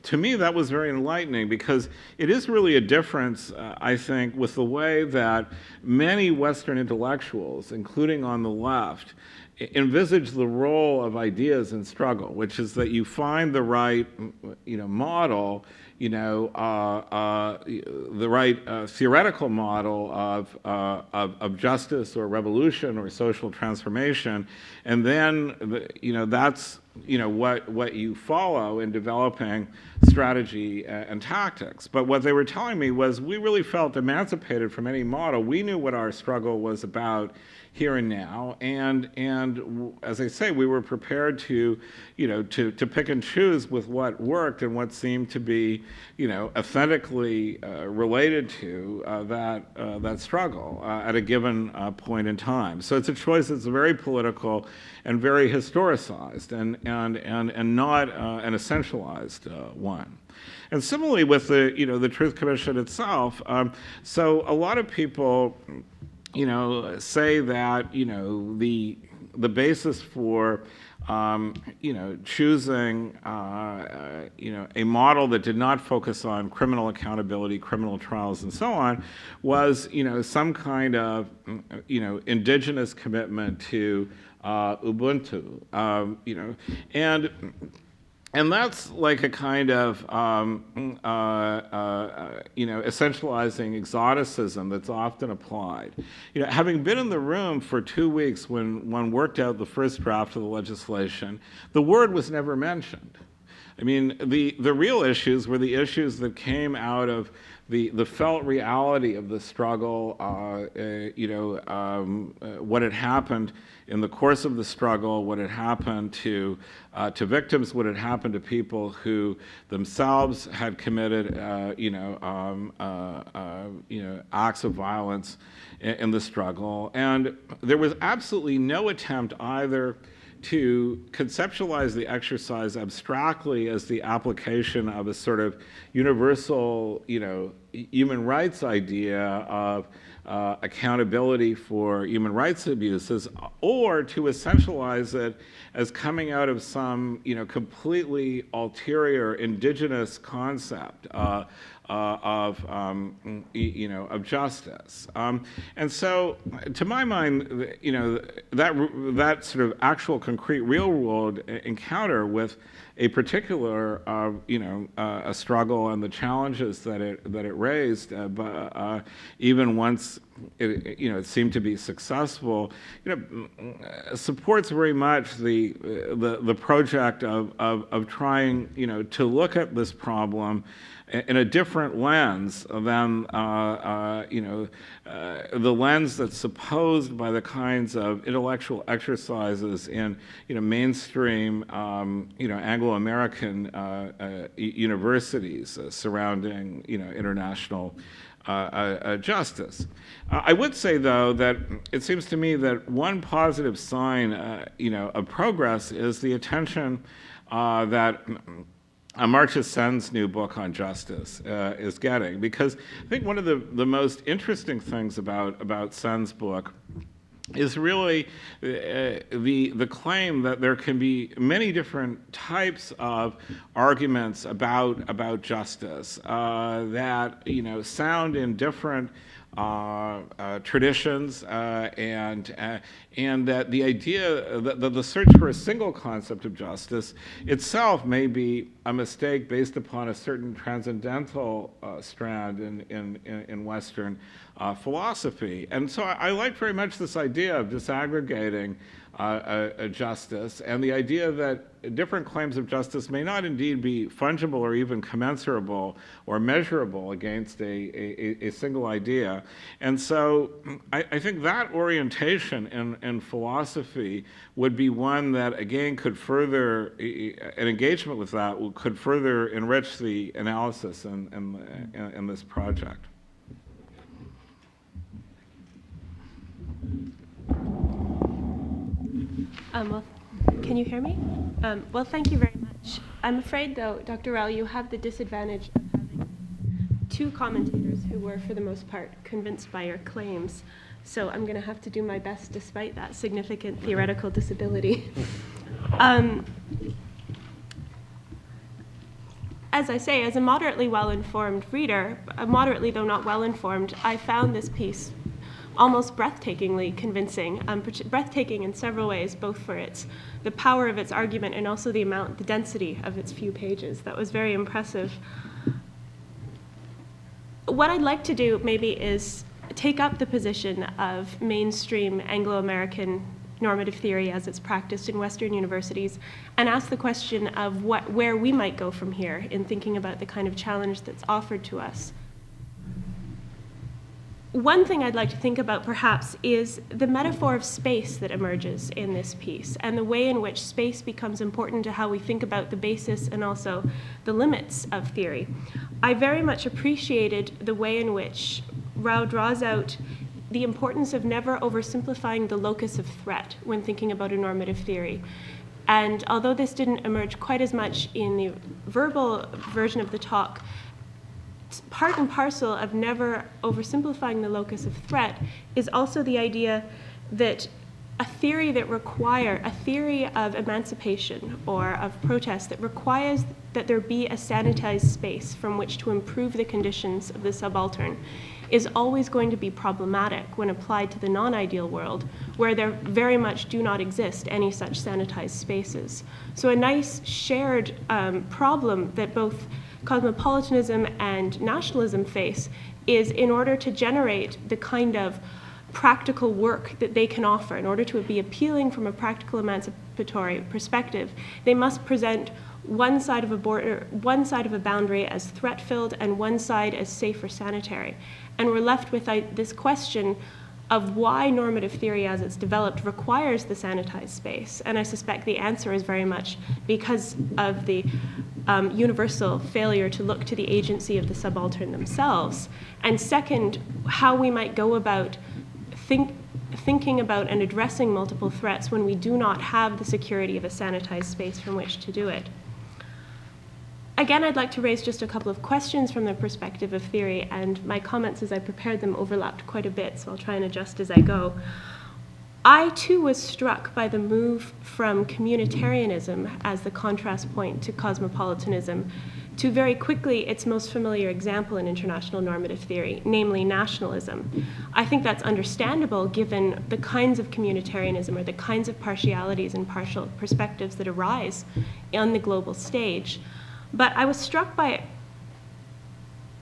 to me, that was very enlightening, because it is really a difference, I think, with the way that many Western intellectuals, including on the left, envisage the role of ideas in struggle, which is that you find the right, model, the right theoretical model of justice or revolution or social transformation, and then, that's what you follow in developing strategy and tactics. But what they were telling me was, we really felt emancipated from any model. We knew what our struggle was about here and now, and as I say, we were prepared to pick and choose with what worked and what seemed to be authentically related to that struggle at a given point in time. So it's a choice that's very political and very historicized, and not an essentialized one. And similarly with the Truth Commission itself, so a lot of people say that the basis for choosing a model that did not focus on criminal accountability, criminal trials, and so on, was some kind of indigenous commitment to Ubuntu, and that's like a kind of essentializing exoticism that's often applied. Having been in the room for 2 weeks when one worked out the first draft of the legislation, the word was never mentioned. I mean, the real issues were the issues that came out of the felt reality of the struggle, what had happened in the course of the struggle, what had happened to victims, what had happened to people who themselves had committed, acts of violence in the struggle. And there was absolutely no attempt either to conceptualize the exercise abstractly as the application of a sort of universal, human rights idea of accountability for human rights abuses, or to essentialize it as coming out of some, completely ulterior indigenous concept of justice. And so, to my mind, that sort of actual, concrete, real-world encounter with a particular, a struggle and the challenges that it raised, but even once it seemed to be successful, supports very much the project of trying, to look at this problem in a different lens than the lens that's supposed by the kinds of intellectual exercises in mainstream Anglo-American universities surrounding international justice. I would say, though, that it seems to me that one positive sign of progress is the attention that Amartya Sen's new book on justice is getting, because I think one of the most interesting things about Sen's book is really the claim that there can be many different types of arguments about justice that sound in different traditions, and that the idea that the search for a single concept of justice itself may be a mistake based upon a certain transcendental strand in Western philosophy. And so I like very much this idea of disaggregating justice, and the idea that different claims of justice may not indeed be fungible or even commensurable or measurable against a single idea. And so I think that orientation in philosophy would be one that, again, could further, an engagement with that could further enrich the analysis in this project. Well, can you hear me? Well, thank you very much. I'm afraid, though, Dr. Rao, you have the disadvantage of having two commentators who were, for the most part, convinced by your claims. So I'm going to have to do my best despite that significant theoretical disability. as I say, as a moderately well-informed reader, moderately though not well-informed, I found this piece almost breathtakingly convincing, breathtaking in several ways, both for the power of its argument and also the density of its few pages. That was very impressive. What I'd like to do maybe is take up the position of mainstream Anglo-American normative theory as it's practiced in Western universities and ask the question of where we might go from here in thinking about the kind of challenge that's offered to us. One thing I'd like to think about, perhaps, is the metaphor of space that emerges in this piece and the way in which space becomes important to how we think about the basis and also the limits of theory. I very much appreciated the way in which Rao draws out the importance of never oversimplifying the locus of threat when thinking about a normative theory. And although this didn't emerge quite as much in the verbal version of the talk, part and parcel of never oversimplifying the locus of threat is also the idea that a theory of emancipation or of protest that requires that there be a sanitized space from which to improve the conditions of the subaltern is always going to be problematic when applied to the non-ideal world, where there very much do not exist any such sanitized spaces. So a nice shared problem that both cosmopolitanism and nationalism face is, in order to generate the kind of practical work that they can offer, in order to be appealing from a practical emancipatory perspective, they must present one side of a border, one side of a boundary as threat-filled and one side as safe or sanitary. And we're left with this question of why normative theory as it's developed requires the sanitized space. And I suspect the answer is very much because of the universal failure to look to the agency of the subaltern themselves. And second, how we might go about thinking about and addressing multiple threats when we do not have the security of a sanitized space from which to do it. Again, I'd like to raise just a couple of questions from the perspective of theory, and my comments as I prepared them overlapped quite a bit, so I'll try and adjust as I go. I, too, was struck by the move from communitarianism as the contrast point to cosmopolitanism to very quickly its most familiar example in international normative theory, namely nationalism. I think that's understandable given the kinds of communitarianism or the kinds of partialities and partial perspectives that arise on the global stage. But I was struck by it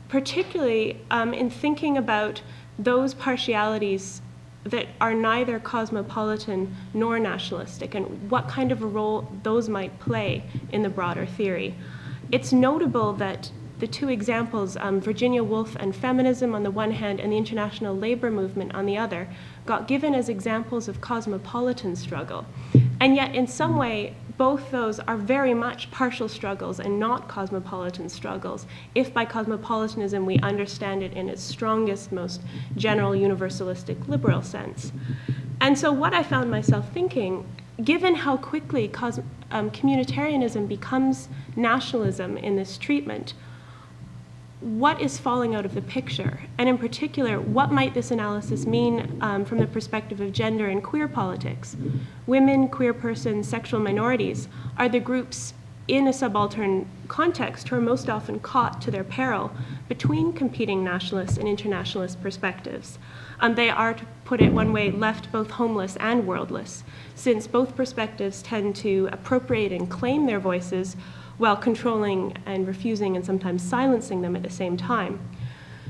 particularly in thinking about those partialities that are neither cosmopolitan nor nationalistic and what kind of a role those might play in the broader theory. It's notable that the two examples, Virginia Woolf and feminism on the one hand and the international labor movement on the other, got given as examples of cosmopolitan struggle. And yet, in some way, both those are very much partial struggles and not cosmopolitan struggles, if by cosmopolitanism we understand it in its strongest, most general, universalistic, liberal sense. And so what I found myself thinking, given how quickly communitarianism becomes nationalism in this treatment, what is falling out of the picture? And in particular, what might this analysis mean from the perspective of gender and queer politics? Women, queer persons, sexual minorities are the groups in a subaltern context who are most often caught to their peril between competing nationalist and internationalist perspectives. They are, to put it one way, left both homeless and worldless, since both perspectives tend to appropriate and claim their voices while controlling and refusing and sometimes silencing them at the same time.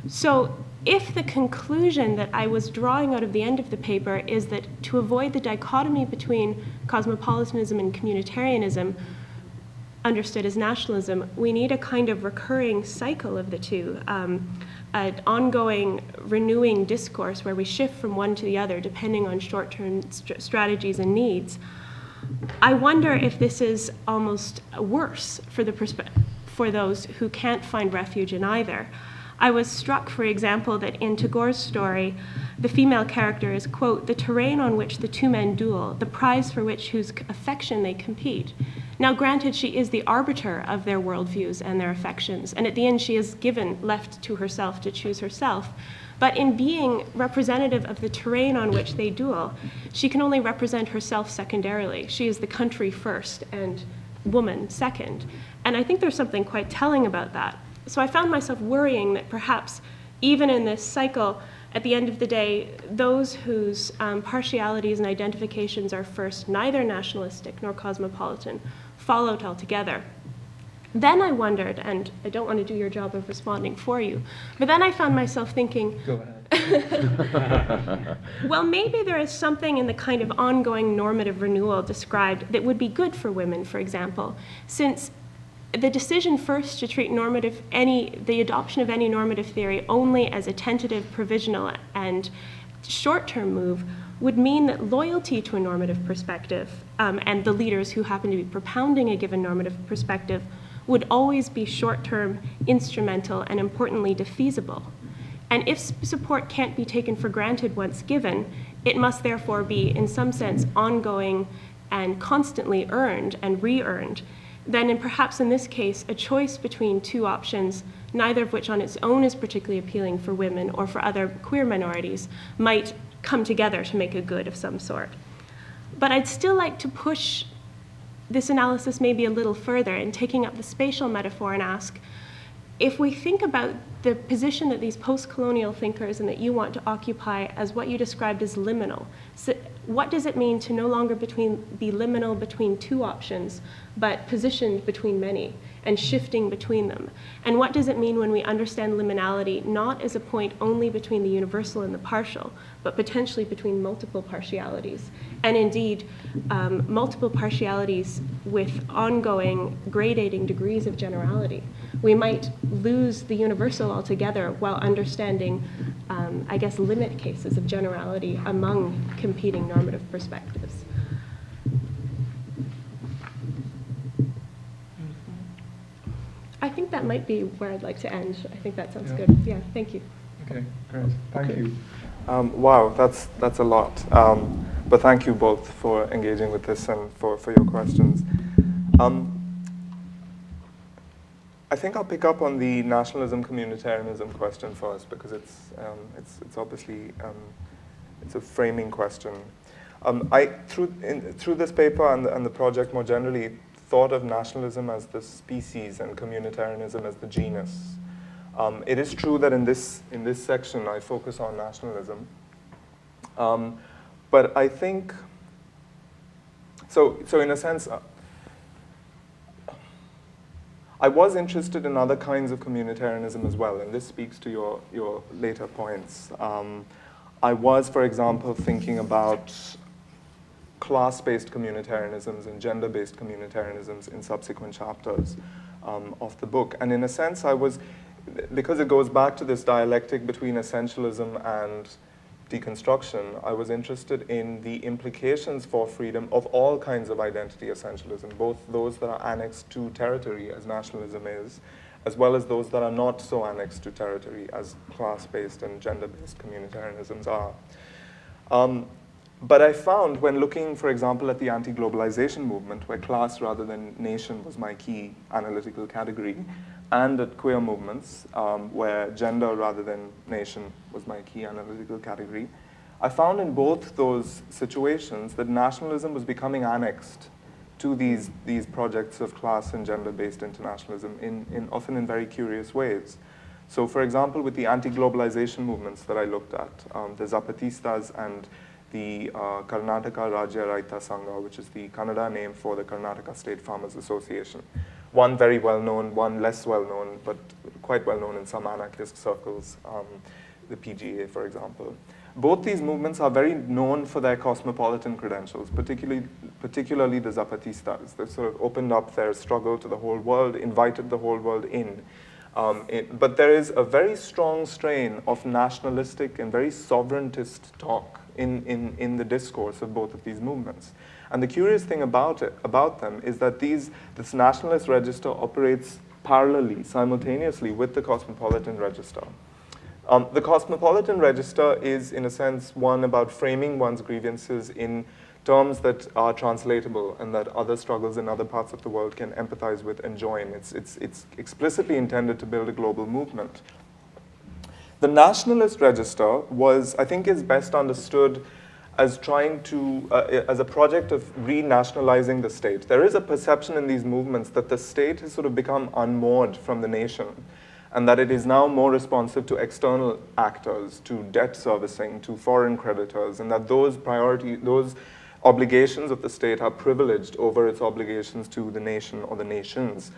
So if the conclusion that I was drawing out of the end of the paper is that to avoid the dichotomy between cosmopolitanism and communitarianism, understood as nationalism, we need a kind of recurring cycle of the two, an ongoing renewing discourse where we shift from one to the other depending on short-term strategies and needs. I wonder if this is almost worse for those who can't find refuge in either. I was struck, for example, that in Tagore's story, the female character is, quote, the terrain on which the two men duel, the prize for whose affection they compete. Now, granted, she is the arbiter of their worldviews and their affections, and at the end she is left to herself to choose herself. But in being representative of the terrain on which they duel, she can only represent herself secondarily. She is the country first, and woman second. And I think there's something quite telling about that. So I found myself worrying that perhaps even in this cycle, at the end of the day, those whose partialities and identifications are first neither nationalistic nor cosmopolitan fall out altogether. Then I wondered, and I don't want to do your job of responding for you, but then I found myself thinking, go ahead. Well, maybe there is something in the kind of ongoing normative renewal described that would be good for women, for example, since the decision first to treat the adoption of any normative theory only as a tentative, provisional, and short-term move would mean that loyalty to a normative perspective and the leaders who happen to be propounding a given normative perspective would always be short-term, instrumental, and importantly, defeasible. And if support can't be taken for granted once given, it must therefore be, in some sense, ongoing and constantly earned and re-earned. Then, perhaps in this case, a choice between two options, neither of which on its own is particularly appealing for women or for other queer minorities, might come together to make a good of some sort. But I'd still like to push this analysis maybe a little further in taking up the spatial metaphor and ask, if we think about the position that these post-colonial thinkers and that you want to occupy as what you described as liminal, so what does it mean to no longer be liminal between two options, but positioned between many and shifting between them? And what does it mean when we understand liminality not as a point only between the universal and the partial, but potentially between multiple partialities, and indeed multiple partialities with ongoing gradating degrees of generality? We might lose the universal altogether while understanding, I guess, limit cases of generality among competing normative perspectives. I think that might be where I'd like to end. I think that sounds good. Yeah, thank you. Okay, great. Thank you. Wow, that's a lot. But thank you both for engaging with this and for your questions. I think I'll pick up on the nationalism, communitarianism question first, because it's obviously it's a framing question. Through this paper and the project more generally, thought of nationalism as the species and communitarianism as the genus. It is true that in this section I focus on nationalism, but I think so in a sense. I was interested in other kinds of communitarianism as well, and this speaks to your later points. I was, for example, thinking about class-based communitarianisms and gender-based communitarianisms in subsequent chapters of the book. And in a sense, because it goes back to this dialectic between essentialism and deconstruction, I was interested in the implications for freedom of all kinds of identity essentialism, both those that are annexed to territory, as nationalism is, as well as those that are not so annexed to territory, as class-based and gender-based communitarianisms are. But I found, when looking, for example, at the anti-globalization movement, where class rather than nation was my key analytical category, and at queer movements, where gender rather than nation was my key analytical category, I found in both those situations that nationalism was becoming annexed to these projects of class and gender-based internationalism often in very curious ways. So, for example, with the anti-globalization movements that I looked at, the Zapatistas and the Karnataka Rajya Raita Sangha, which is the Kannada name for the Karnataka State Farmers Association. One very well-known, one less well-known, but quite well-known in some anarchist circles, the PGA, for example. Both these movements are very known for their cosmopolitan credentials, particularly the Zapatistas. They sort of opened up their struggle to the whole world, invited the whole world in. But there is a very strong strain of nationalistic and very sovereigntist talk in the discourse of both of these movements. And the curious thing about them is that this nationalist register operates parallelly, simultaneously with the cosmopolitan register. The cosmopolitan register is, in a sense, one about framing one's grievances in terms that are translatable and that other struggles in other parts of the world can empathize with and join. It's explicitly intended to build a global movement. The nationalist register I think is best understood as trying to, as a project of renationalizing the state. There is a perception in these movements that the state has sort of become unmoored from the nation, and that it is now more responsive to external actors, to debt servicing, to foreign creditors, and that those obligations of the state are privileged over its obligations to the nation or the nations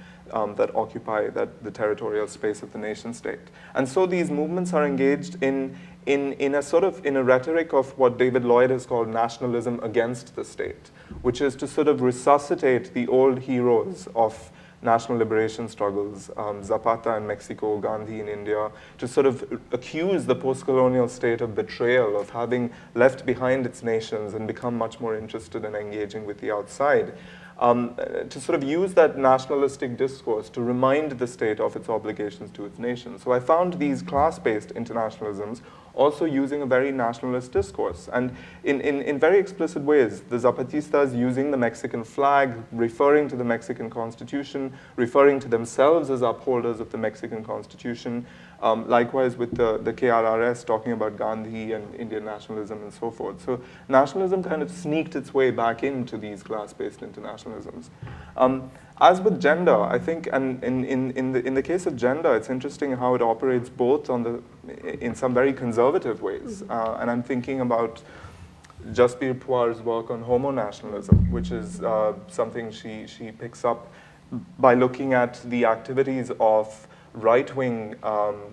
that occupy the territorial space of the nation state. And so these movements are engaged in a rhetoric of what David Lloyd has called nationalism against the state, which is to sort of resuscitate the old heroes of national liberation struggles, Zapata in Mexico, Gandhi in India, to sort of accuse the post-colonial state of betrayal, of having left behind its nations and become much more interested in engaging with the outside. To sort of use that nationalistic discourse to remind the state of its obligations to its nation. So I found these class-based internationalisms also using a very nationalist discourse. And in very explicit ways, the Zapatistas using the Mexican flag, referring to the Mexican Constitution, referring to themselves as upholders of the Mexican Constitution, likewise with the KRRS talking about Gandhi and Indian nationalism and so forth. So nationalism kind of sneaked its way back into these class-based internationalisms. As with gender, I think, and in the case of gender, it's interesting how it operates both in some very conservative ways. And I'm thinking about Jaspir Puar's work on homo-nationalism, which is something she picks up by looking at the activities of right-wing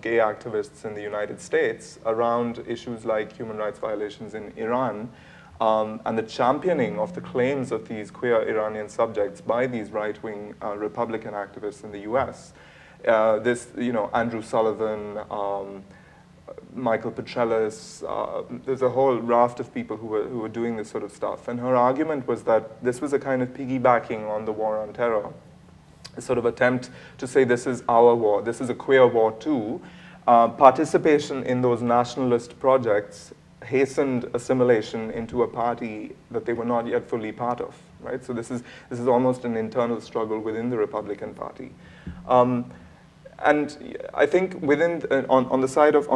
gay activists in the United States around issues like human rights violations in Iran, and the championing of the claims of these queer Iranian subjects by these right-wing Republican activists in the US. Andrew Sullivan, Michael Petrelis, there's a whole raft of people who were doing this sort of stuff. And her argument was that this was a kind of piggybacking on the war on terror, a sort of attempt to say this is our war, this is a queer war too. Participation in those nationalist projects hastened assimilation into a party that they were not yet fully part of, right? So this is almost an internal struggle within the Republican Party. And I think on the side of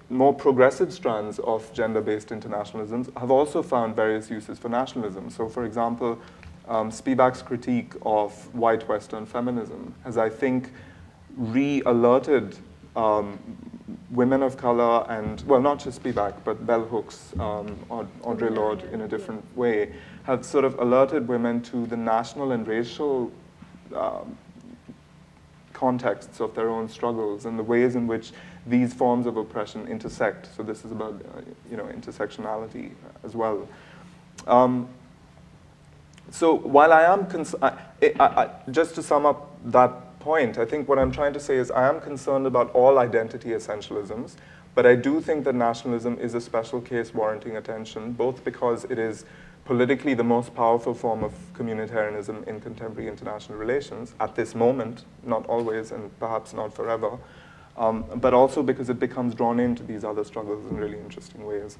more progressive strands of gender-based internationalisms have also found various uses for nationalism. So for example, Spivak's critique of white Western feminism has, I think, re-alerted women of color and, well, not just Spivak, but bell hooks, Audre Lorde in a different way, have sort of alerted women to the national and racial contexts of their own struggles and the ways in which these forms of oppression intersect. So this is about, intersectionality as well. So while I am, just to sum up that point, I think what I'm trying to say is I am concerned about all identity essentialisms, but I do think that nationalism is a special case warranting attention, both because it is politically the most powerful form of communitarianism in contemporary international relations at this moment, not always and perhaps not forever, but also because it becomes drawn into these other struggles in really interesting ways.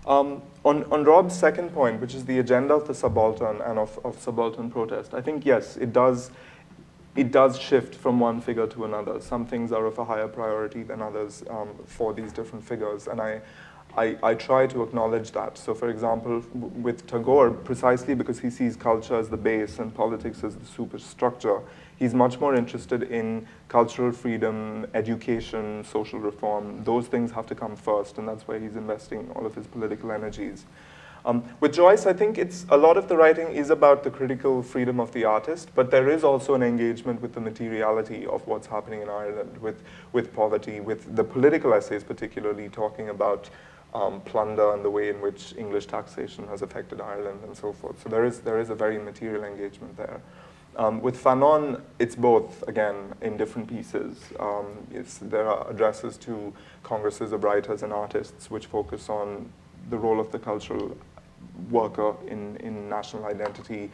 On Rob's second point, which is the agenda of the subaltern and of subaltern protest, I think, yes, it does shift from one figure to another. Some things are of a higher priority than others for these different figures, and I try to acknowledge that. So for example, with Tagore, precisely because he sees culture as the base and politics as the superstructure, he's much more interested in cultural freedom, education, social reform. Those things have to come first, and that's where he's investing all of his political energies. With Joyce, I think a lot of the writing is about the critical freedom of the artist, but there is also an engagement with the materiality of what's happening in Ireland, with poverty, with the political essays particularly talking about plunder and the way in which English taxation has affected Ireland and so forth. So there is a very material engagement there. With Fanon, it's both, again, in different pieces. There are addresses to congresses of writers and artists which focus on the role of the cultural worker in national identity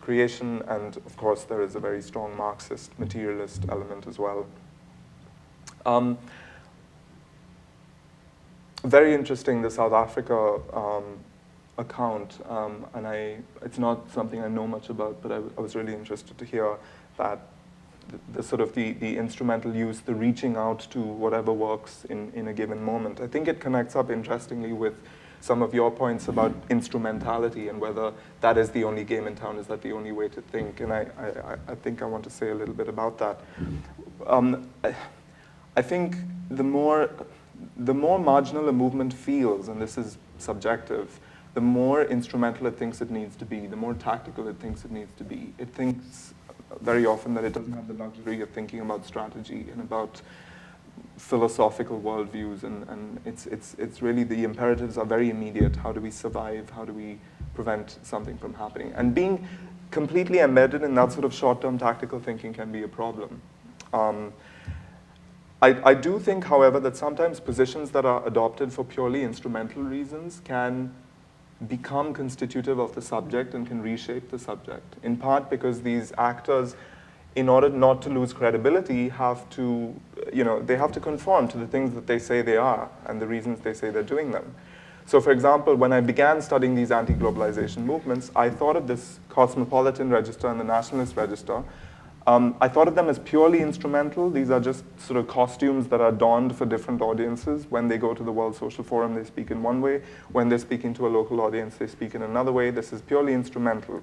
creation, and of course there is a very strong Marxist, materialist element as well. Very interesting, the South Africa account, and it's not something I know much about, but I was really interested to hear that the sort of the instrumental use, the reaching out to whatever works in a given moment. I think it connects up interestingly with some of your points about instrumentality and whether that is the only game in town, is that the only way to think? And I think I want to say a little bit about that. I think the more marginal a movement feels, and this is subjective, the more instrumental it thinks it needs to be, the more tactical it thinks it needs to be. It thinks very often that it doesn't have the luxury of thinking about strategy and about philosophical worldviews, and it's really, the imperatives are very immediate. How do we survive? How do we prevent something from happening? And being completely embedded in that sort of short-term tactical thinking can be a problem. I do think, however, that sometimes positions that are adopted for purely instrumental reasons can become constitutive of the subject and can reshape the subject, in part because these actors, in order not to lose credibility, have to, they have to conform to the things that they say they are and the reasons they say they're doing them. So for example, when I began studying these anti-globalization movements, I thought of this Cosmopolitan Register and the Nationalist Register. I thought of them as purely instrumental. These are just sort of costumes that are donned for different audiences. When they go to the World Social Forum, they speak in one way. When they're speaking to a local audience, they speak in another way. This is purely instrumental.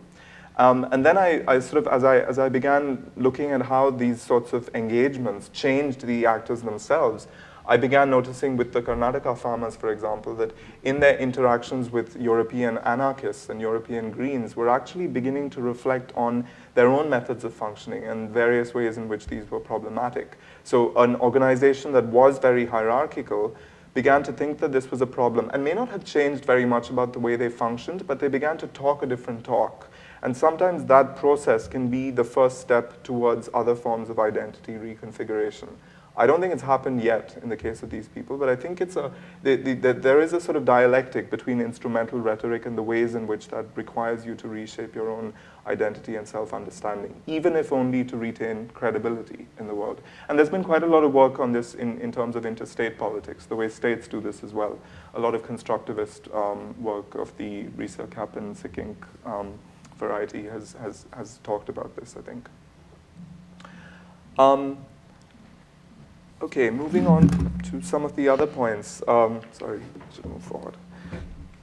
And then I sort of, as I began looking at how these sorts of engagements changed the actors themselves, I began noticing with the Karnataka farmers, for example, that in their interactions with European anarchists and European Greens, were actually beginning to reflect on their own methods of functioning and various ways in which these were problematic. So an organization that was very hierarchical began to think that this was a problem and may not have changed very much about the way they functioned, but they began to talk a different talk. And sometimes that process can be the first step towards other forms of identity reconfiguration. I don't think it's happened yet in the case of these people, but I think it's there is a sort of dialectic between instrumental rhetoric and the ways in which that requires you to reshape your own identity and self-understanding, even if only to retain credibility in the world. And there's been quite a lot of work on this in terms of interstate politics, the way states do this as well. A lot of constructivist work of the Risa Kaplan Sikink variety has talked about this, I think. Okay, moving on to some of the other points. Sorry, should move forward.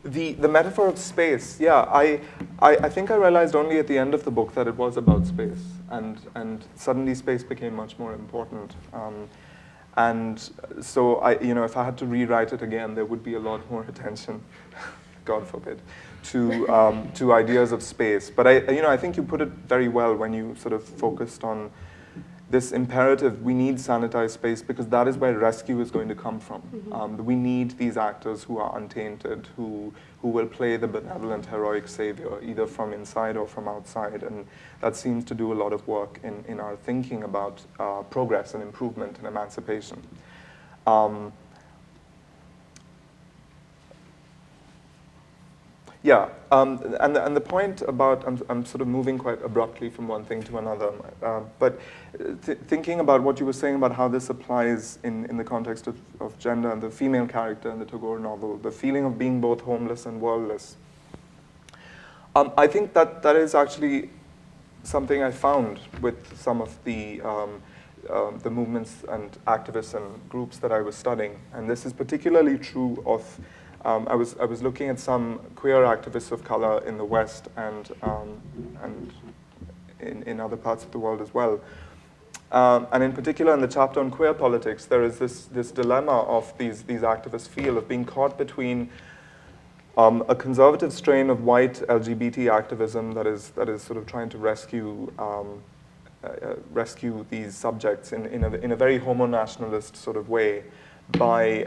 The metaphor of space, yeah, I think I realized only at the end of the book that it was about space, and suddenly space became much more important. And so if I had to rewrite it again, there would be a lot more attention, God forbid, to ideas of space. But I think you put it very well when you sort of focused on this imperative. We need sanitized space because that is where rescue is going to come from. Mm-hmm. We need these actors who are untainted, who will play the benevolent, heroic savior, either from inside or from outside. And that seems to do a lot of work in our thinking about progress and improvement and emancipation. Yeah, and the point about, I'm sort of moving quite abruptly from one thing to another, but thinking about what you were saying about how this applies in the context of gender and the female character in the Tagore novel, the feeling of being both homeless and worldless. I think that is actually something I found with some of the movements and activists and groups that I was studying, and this is particularly true of I was looking at some queer activists of color in the West and in other parts of the world as well. And in particular in the chapter on queer politics, there is this dilemma of these activists feel of being caught between a conservative strain of white LGBT activism that is sort of trying to rescue these subjects in a very homo-nationalist sort of way by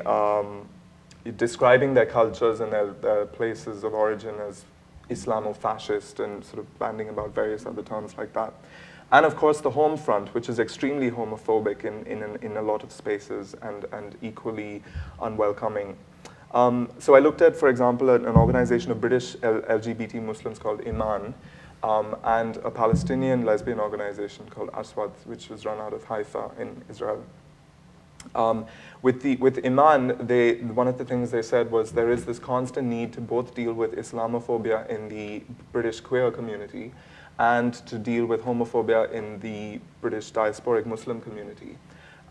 describing their cultures and their places of origin as Islamo-fascist and sort of bandying about various other terms like that. And of course the home front, which is extremely homophobic in a lot of spaces and equally unwelcoming. So I looked at, for example, an organization of British LGBT Muslims called Iman, and a Palestinian lesbian organization called Aswad, which was run out of Haifa in Israel. With Iman, one of the things they said was there is this constant need to both deal with Islamophobia in the British queer community and to deal with homophobia in the British diasporic Muslim community.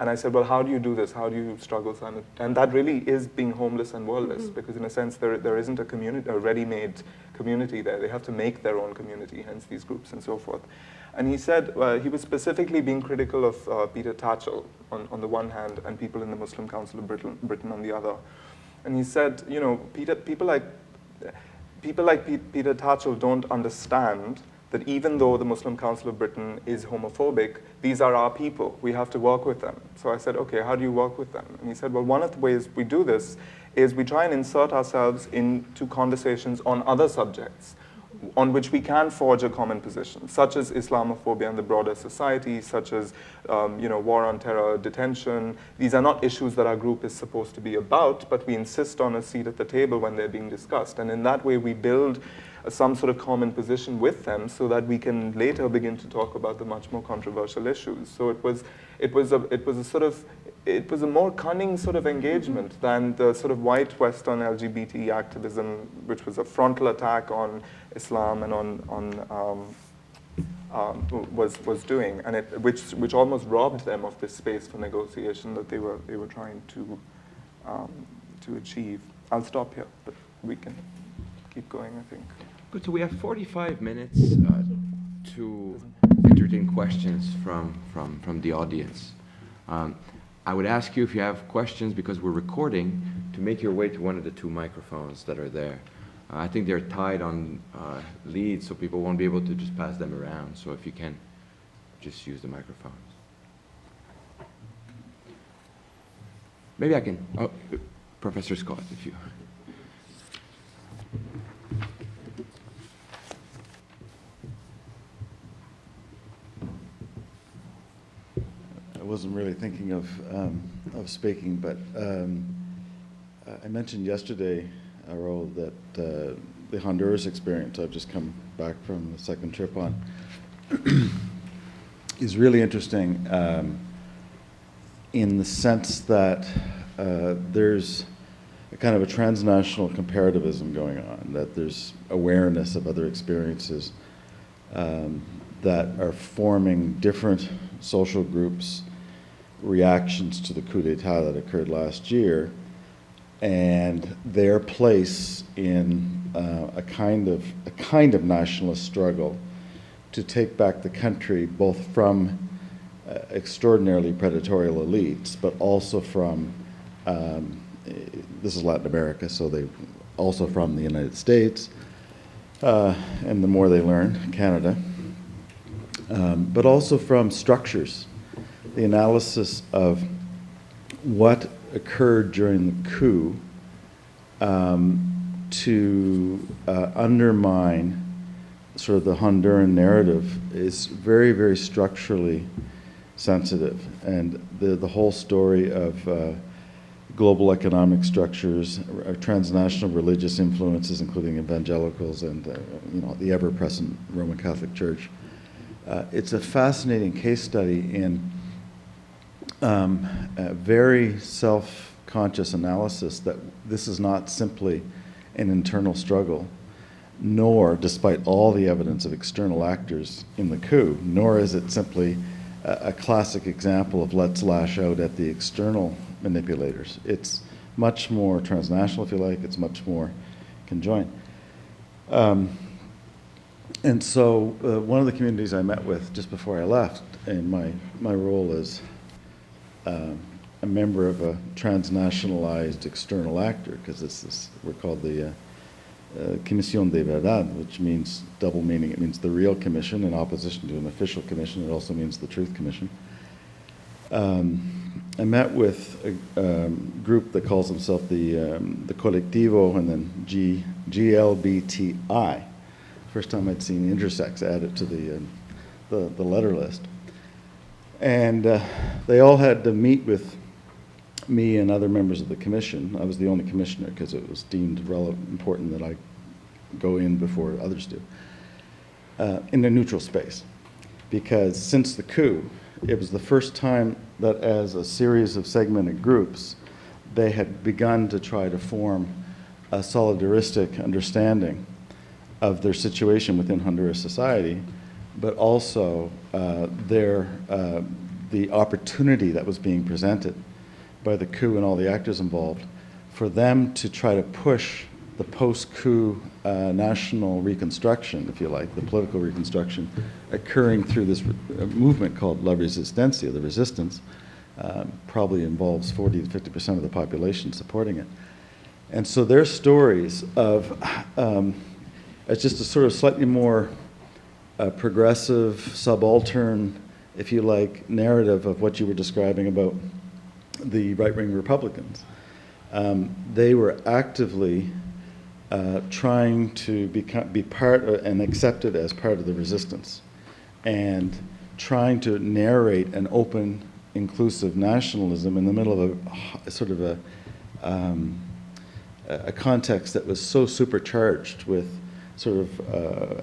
And I said, well, how do you do this? How do you struggle? And that really is being homeless and worldless, because in a sense there isn't a community, a ready-made community there. They have to make their own community, hence these groups and so forth. And he said he was specifically being critical of Peter Tatchell on the one hand, and people in the Muslim Council of Britain on the other. And he said, you know, people like Peter Tatchell don't understand that even though the Muslim Council of Britain is homophobic, these are our people. We have to work with them. So I said, okay, how do you work with them? And he said, well, one of the ways we do this is we try and insert ourselves into conversations on other subjects on which we can forge a common position, such as Islamophobia in the broader society, such as you know, war on terror, detention. These are not issues that our group is supposed to be about, but we insist on a seat at the table when they're being discussed. And in that way, we build some sort of common position with them so that we can later begin to talk about the much more controversial issues. So it was a more cunning sort of engagement than the sort of white Western LGBT activism, which was a frontal attack on Islam and was doing, and which almost robbed them of this space for negotiation that they were trying to achieve. I'll stop here, but we can keep going, I think. Good. So we have 45 minutes to entertain questions from the audience. I would ask you, if you have questions, because we're recording, to make your way to one of the two microphones that are there. I think they're tied on leads, so people won't be able to just pass them around. So if you can, just use the microphones. Maybe I can, Professor Scott, if you... I wasn't really thinking of speaking, but I mentioned yesterday, Rahul, that the Honduras experience I've just come back from the second trip on is really interesting in the sense that there's a kind of a transnational comparativism going on, that there's awareness of other experiences that are forming different social groups' reactions to the coup d'etat that occurred last year, and their place in a kind of nationalist struggle to take back the country, both from extraordinarily predatory elites, but also from this is Latin America, so they also from the United States, and the more they learn, Canada, but also from structures. The analysis of what occurred during the coup to undermine sort of the Honduran narrative is very, very structurally sensitive. And the whole story of global economic structures, transnational religious influences, including evangelicals and you know, the ever-present Roman Catholic Church. It's a fascinating case study in a very self-conscious analysis that this is not simply an internal struggle, nor, despite all the evidence of external actors in the coup, nor is it simply a classic example of let's lash out at the external manipulators. It's much more transnational, if you like. It's much more conjoined. And so one of the communities I met with just before I left in my role as a member of a transnationalized external actor, because we're called the Comisión de Verdad, which means double meaning. It means the real commission in opposition to an official commission. It also means the truth commission. I met with a group that calls themselves the Colectivo and then GLBTI. First time I'd seen intersex added to the letter list. And they all had to meet with me and other members of the commission. I was the only commissioner because it was deemed important that I go in before others do, in a neutral space. Because since the coup, it was the first time that as a series of segmented groups, they had begun to try to form a solidaristic understanding of their situation within Honduras society, but also the the opportunity that was being presented by the coup and all the actors involved for them to try to push the post-coup national reconstruction, if you like, the political reconstruction occurring through this movement called La Resistencia, the resistance, probably involves 40 to 50% of the population supporting it. And so their stories of, it's just a sort of slightly more progressive, subaltern, if you like, narrative of what you were describing about the right-wing Republicans. They were actively trying to be part of, and accepted as part of the resistance, and trying to narrate an open, inclusive nationalism in the middle of a sort of a context that was so supercharged with sort of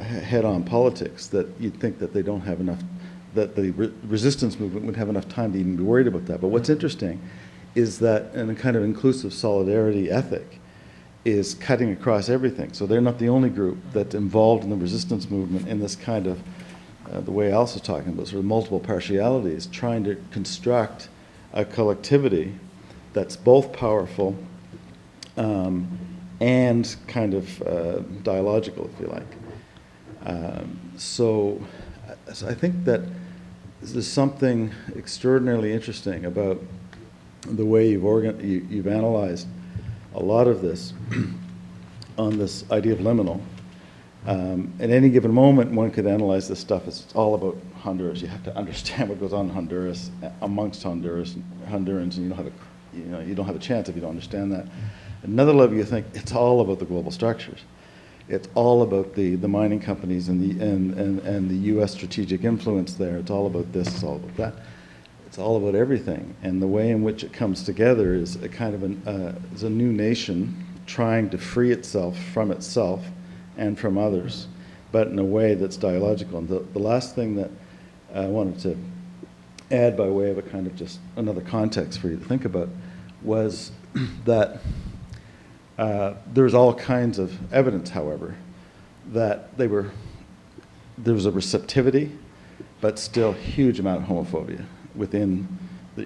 head-on politics that you'd think that they don't have enough, that the resistance movement would have enough time to even be worried about that. But what's interesting is that in a kind of inclusive solidarity ethic is cutting across everything. So they're not the only group that's involved in the resistance movement in this kind of, the way Alice was talking about, sort of multiple partialities, trying to construct a collectivity that's both powerful and kind of dialogical, if you like. So I think that there's something extraordinarily interesting about the way you've analyzed a lot of this on this idea of liminal. At any given moment, one could analyze this stuff as it's all about Honduras. You have to understand what goes on in Honduras, amongst Hondurans, and you don't have a chance if you don't understand that. At another level, you think it's all about the global structures. It's all about the mining companies and the U.S. strategic influence there. It's all about this. It's all about that. It's all about everything. And the way in which it comes together is a kind of is a new nation trying to free itself and from others, but in a way that's dialogical. And the last thing that I wanted to add by way of a kind of just another context for you to think about was that there's all kinds of evidence, however, that there was a receptivity, but still huge amount of homophobia within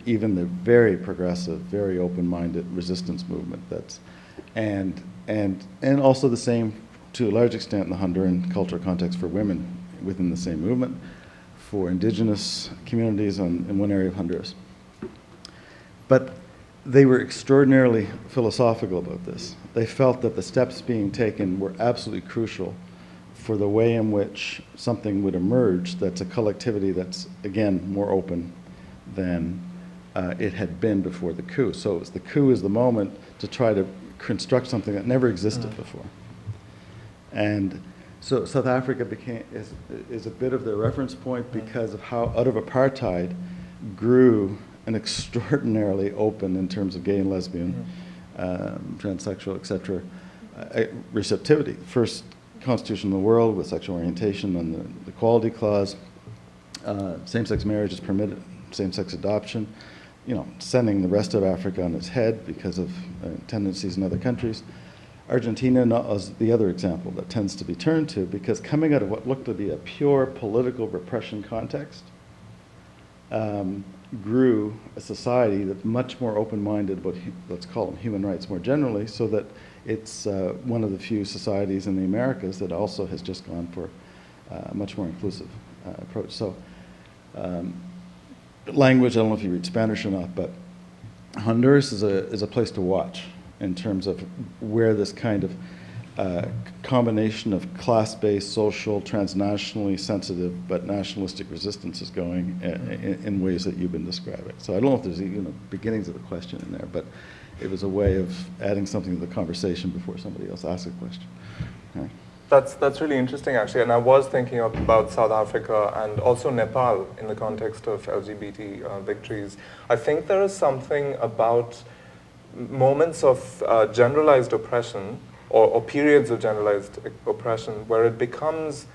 even the very progressive, very open-minded resistance movement. And also the same to a large extent in the Honduran cultural context for women within the same movement, for indigenous communities in one area of Honduras. But they were extraordinarily philosophical about this. They felt that the steps being taken were absolutely crucial for the way in which something would emerge that's a collectivity that's, again, more open than it had been before the coup. So the coup is the moment to try to construct something that never existed before. And so South Africa is a bit of the reference point because of how out of apartheid grew an extraordinarily open, in terms of gay and lesbian, transsexual, etc., receptivity. First constitution in the world with sexual orientation and the Equality Clause. Same-sex marriage is permitted, same-sex adoption, sending the rest of Africa on its head because of tendencies in other countries. Argentina is the other example that tends to be turned to, because coming out of what looked to be a pure political repression context, grew a society that's much more open-minded about, let's call them human rights more generally, so that it's one of the few societies in the Americas that also has just gone for a much more inclusive approach. So language, I don't know if you read Spanish or not, but Honduras is a place to watch in terms of where this kind of combination of class-based, social, transnationally sensitive, but nationalistic resistance is going in ways that you've been describing. So I don't know if there's beginnings of a question in there, but it was a way of adding something to the conversation before somebody else asks a question. Okay. That's really interesting, actually. And I was thinking about South Africa and also Nepal in the context of LGBT victories. I think there is something about moments of generalized oppression or periods of generalized oppression where it becomes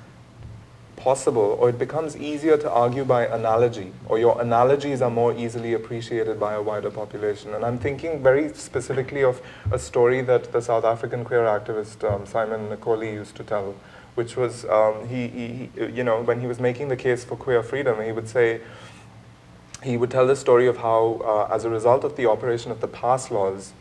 possible, or it becomes easier to argue by analogy, or your analogies are more easily appreciated by a wider population. And I'm thinking very specifically of a story that the South African queer activist Simon Macaulay used to tell, which was he when he was making the case for queer freedom, he would say, he would tell the story of how, as a result of the operation of the pass laws,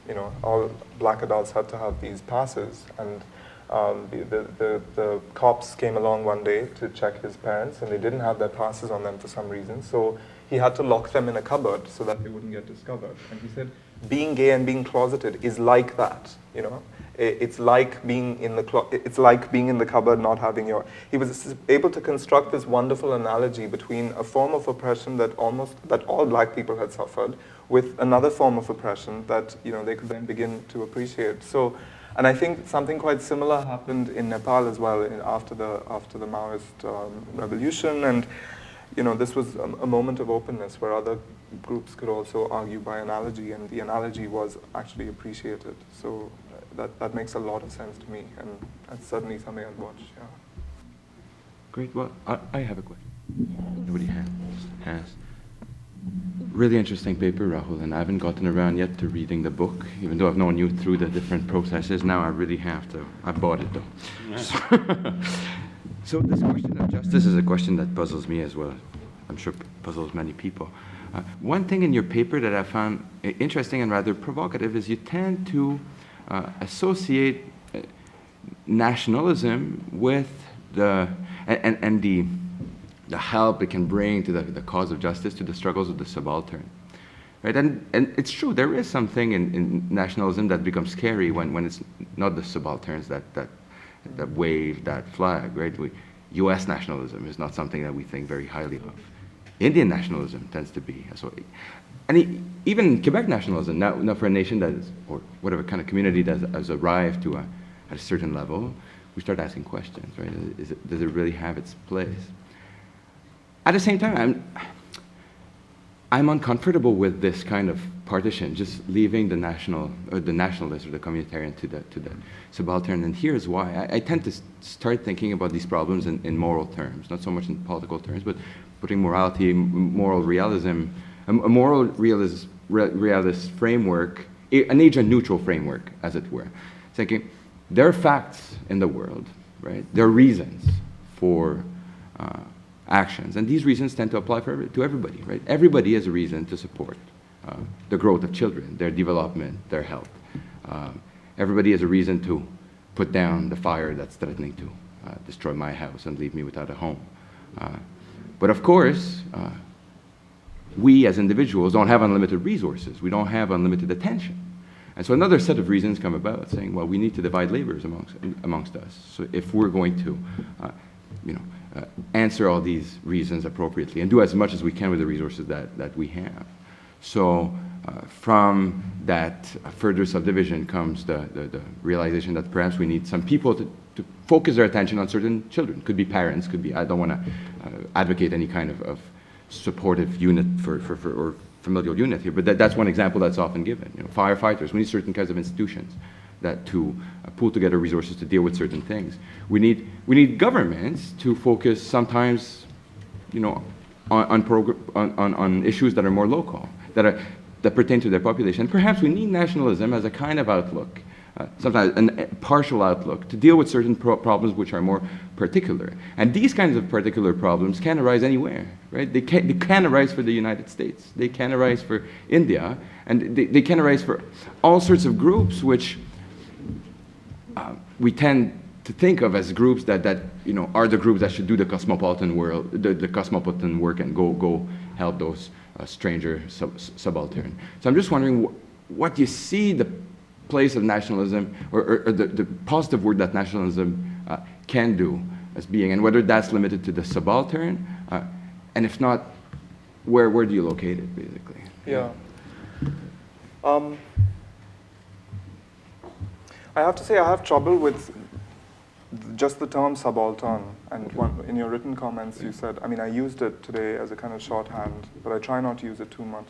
all black adults had to have these passes, and the cops came along one day to check his parents, and they didn't have their passes on them for some reason, so he had to lock them in a cupboard so that they wouldn't get discovered. And he said, being gay and being closeted is like that, It's like being in the cupboard, not having your. He was able to construct this wonderful analogy between a form of oppression that all black people had suffered, with another form of oppression that they could then begin to appreciate. So, and I think something quite similar happened in Nepal as well after the Maoist revolution, and this was a moment of openness where other groups could also argue by analogy, and the analogy was actually appreciated. So. That makes a lot of sense to me, and that's certainly something I'd watch. Yeah. Great. Well, I have a question. Nobody has. Really interesting paper, Rahul, and I haven't gotten around yet to reading the book, even though I've known you through the different processes. Now I really have to. I bought it, though. So this question of justice is a question that puzzles me as well. I'm sure puzzles many people. One thing in your paper that I found interesting and rather provocative is you tend to associate nationalism with the help it can bring to the cause of justice, to the struggles of the subaltern, right? And it's true, there is something in nationalism that becomes scary when it's not the subalterns that wave that flag, right? U.S. nationalism is not something that we think very highly of. Indian nationalism tends to be. So, and even Quebec nationalism, now for a nation that is, or whatever kind of community that has arrived at a certain level, we start asking questions, right? Does it really have its place? At the same time, I'm uncomfortable with this kind of partition, just leaving the nationalist or the communitarian to the subaltern. And here's why. I tend to start thinking about these problems in moral terms, not so much in political terms, but putting morality, moral realism, a moral realist framework, an agent-neutral framework, as it were. Thinking, there are facts in the world, right? There are reasons for actions, and these reasons tend to apply to everybody, right? Everybody has a reason to support the growth of children, their development, their health. Everybody has a reason to put down the fire that's threatening to destroy my house and leave me without a home. But of course, we as individuals don't have unlimited resources. We don't have unlimited attention. And so another set of reasons come about, saying, well, we need to divide labors amongst us. So if we're going to answer all these reasons appropriately and do as much as we can with the resources that we have. So from that further subdivision comes the realization that perhaps we need some people to focus their attention on certain children. Could be parents, could be, I don't want to advocate any kind of supportive unit or familial unit here, but that's one example that's often given. Firefighters, we need certain kinds of institutions that to pool together resources to deal with certain things. We need governments to focus sometimes, on issues that are more local, that pertain to their population. Perhaps we need nationalism as a kind of outlook, sometimes a partial outlook, to deal with certain problems which are more particular. And these kinds of particular problems can arise anywhere, right? They can arise for the United States. They can arise for India. And they can arise for all sorts of groups which we tend to think of as groups that are the groups that should do the cosmopolitan world, the cosmopolitan work, and go help those stranger subaltern. So I'm just wondering what you see the place of nationalism, or the positive word that nationalism can do as being, and whether that's limited to the subaltern, and if not, where do you locate it, basically? Yeah. I have to say I have trouble with just the term subaltern, and in your written comments you said, I used it today as a kind of shorthand, but I try not to use it too much.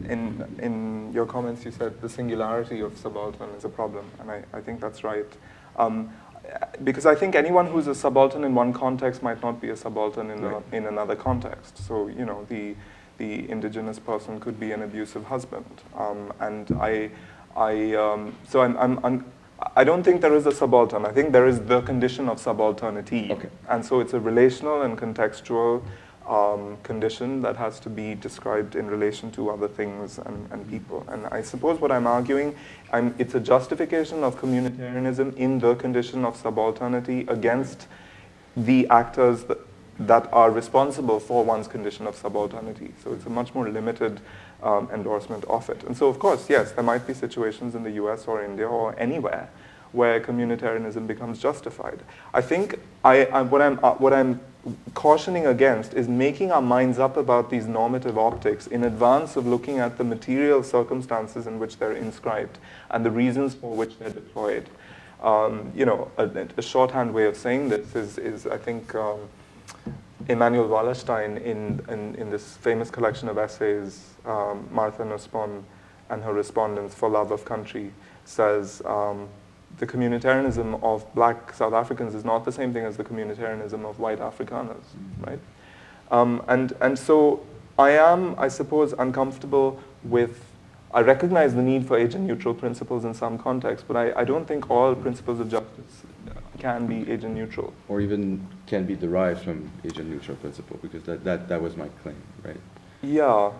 In your comments you said the singularity of subaltern is a problem, and I think that's right. Because I think anyone who's a subaltern in one context might not be a subaltern in another context. So, the indigenous person could be an abusive husband, and I don't think there is a subaltern. I think there is the condition of subalternity, and so it's a relational and contextual condition that has to be described in relation to other things and people. And I suppose what I'm arguing, it's a justification of communitarianism in the condition of subalternity against the actors that are responsible for one's condition of subalternity. So it's a much more limited endorsement of it. And so, of course, yes, there might be situations in the US or India or anywhere where communitarianism becomes justified. I think what I'm cautioning against is making our minds up about these normative optics in advance of looking at the material circumstances in which they're inscribed and the reasons for which they're deployed. A shorthand way of saying this is I think, Immanuel Wallerstein in this famous collection of essays, Martha Nussbaum and her Respondents for Love of Country, says the communitarianism of black South Africans is not the same thing as the communitarianism of white Afrikaners, right? And so I am, I suppose, uncomfortable with, I recognize the need for agent-neutral principles in some contexts, but I don't think all principles of justice can be agent-neutral. Or even can be derived from agent-neutral principle, because that was my claim, right? Yeah.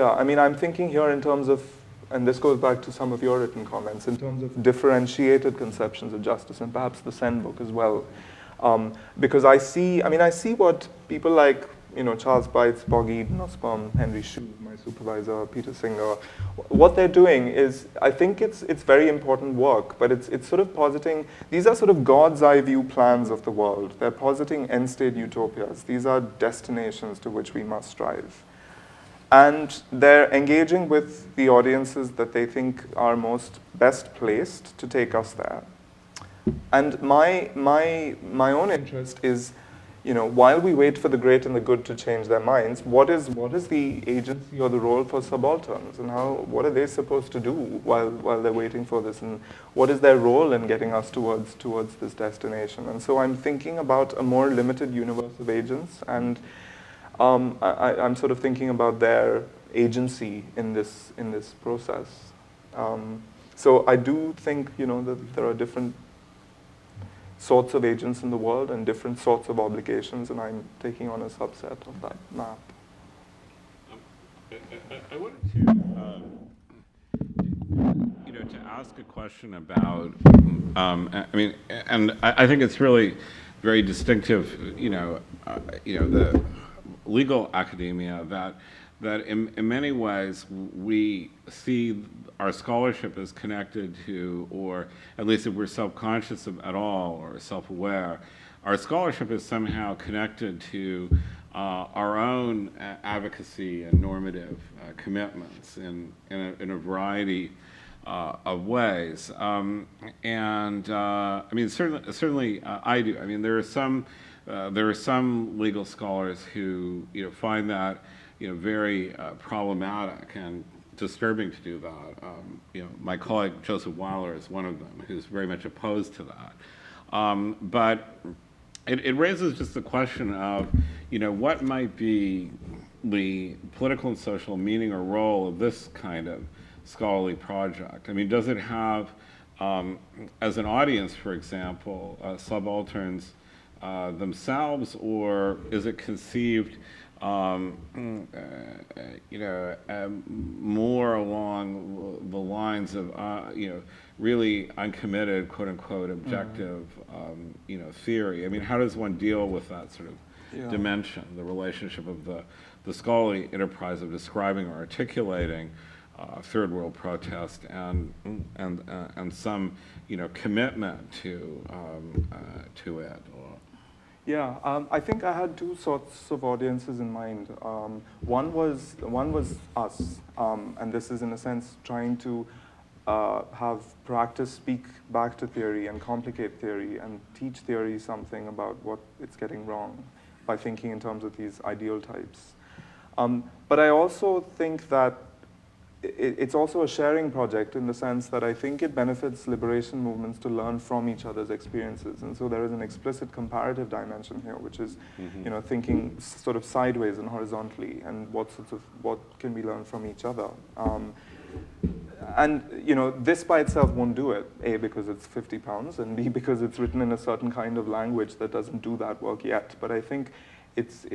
I mean, I'm thinking here in terms of, and this goes back to some of your written comments, in terms of differentiated conceptions of justice, and perhaps the Sen book as well. Because I see what people like, Charles Bites, Boggy, Nussbaum, Henry Shue, my supervisor, Peter Singer, what they're doing is, I think it's very important work, but it's sort of positing, these are sort of God's eye view plans of the world. They're positing end state utopias. These are destinations to which we must strive. And they're engaging with the audiences that they think are best placed to take us there. And my own interest is, while we wait for the great and the good to change their minds, what is the agency or the role for subalterns, and what are they supposed to do while they're waiting for this, and what is their role in getting us towards this destination? And so I'm thinking about a more limited universe of agents, and I'm sort of thinking about their agency in this process. So I do think that there are different sorts of agents in the world and different sorts of obligations, and I'm taking on a subset of that map. I wanted to ask a question about. I think it's really very distinctive. The legal academia that in many ways we see our scholarship is connected to, or at least if we're self-conscious at all or self-aware, our scholarship is somehow connected to our own advocacy and normative commitments in a variety of ways. Certainly I do. I mean, there are some legal scholars who find that very problematic and disturbing to do that. My colleague Joseph Weiler is one of them, who's very much opposed to that. But it raises just the question of, what might be the political and social meaning or role of this kind of scholarly project? I mean, does it have, as an audience, for example, subalterns themselves, or is it conceived more along the lines of really uncommitted, quote unquote, objective theory? I mean, how does one deal with that sort of dimension, the relationship of the scholarly enterprise of describing or articulating third world protest and some commitment to it? Yeah, I think I had two sorts of audiences in mind. One was us, and this is in a sense trying to have practice speak back to theory and complicate theory and teach theory something about what it's getting wrong by thinking in terms of these ideal types. But I also think that it's also a sharing project in the sense that I think it benefits liberation movements to learn from each other's experiences. And so there is an explicit comparative dimension here, which is, thinking sort of sideways and horizontally, and what can we learn from each other. And this by itself won't do it, A, because it's 50 pounds, and B, because it's written in a certain kind of language that doesn't do that work yet. But I think it's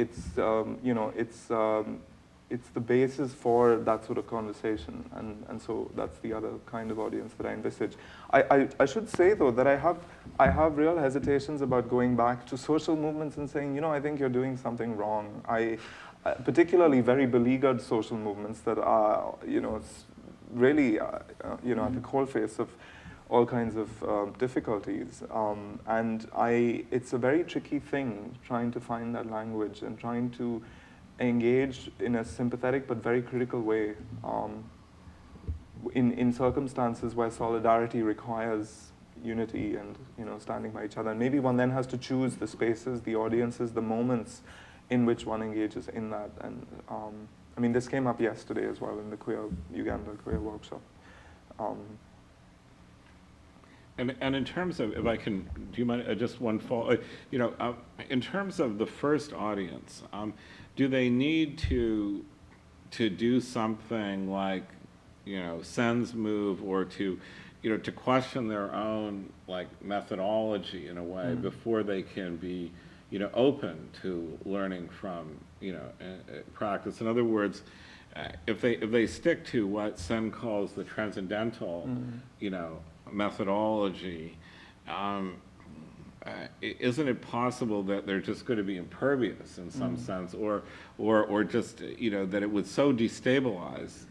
the basis for that sort of conversation, and so that's the other kind of audience that I envisage. I should say though that I have real hesitations about going back to social movements and saying, I think you're doing something wrong. Particularly very beleaguered social movements that are, really, at the coalface of all kinds of difficulties. And it's a very tricky thing trying to find that language and trying to engage in a sympathetic but very critical way in circumstances where solidarity requires unity and standing by each other. And maybe one then has to choose the spaces, the audiences, the moments in which one engages in that. And I mean, this came up yesterday as well in the Uganda queer workshop. And in terms of, if I can, do you mind just one follow? In terms of the first audience, do they need to do something like, Sen's move, or to question their own methodology in a way before they can be, open to learning from, practice? In other words, if they stick to what Sen calls the transcendental, methodology, isn't it possible that they're just going to be impervious in some sense, or just that it would so destabilize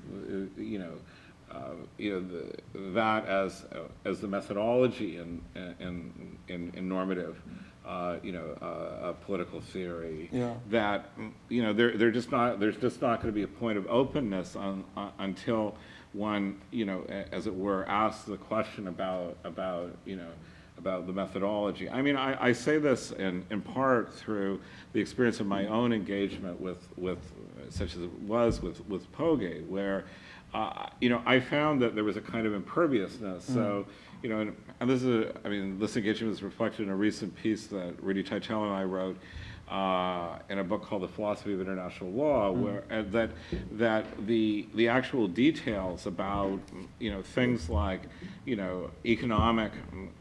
that as the methodology in normative political theory, that there's just not going to be a point of openness until one, as it were, asks the question about the methodology. I mean, I say this in part through the experience of my own engagement with such as it was with Poge, where I found that there was a kind of imperviousness. So, and this is, this engagement was reflected in a recent piece that Rudy Teitel and I wrote in a book called The Philosophy of International Law, where that the actual details about things like economic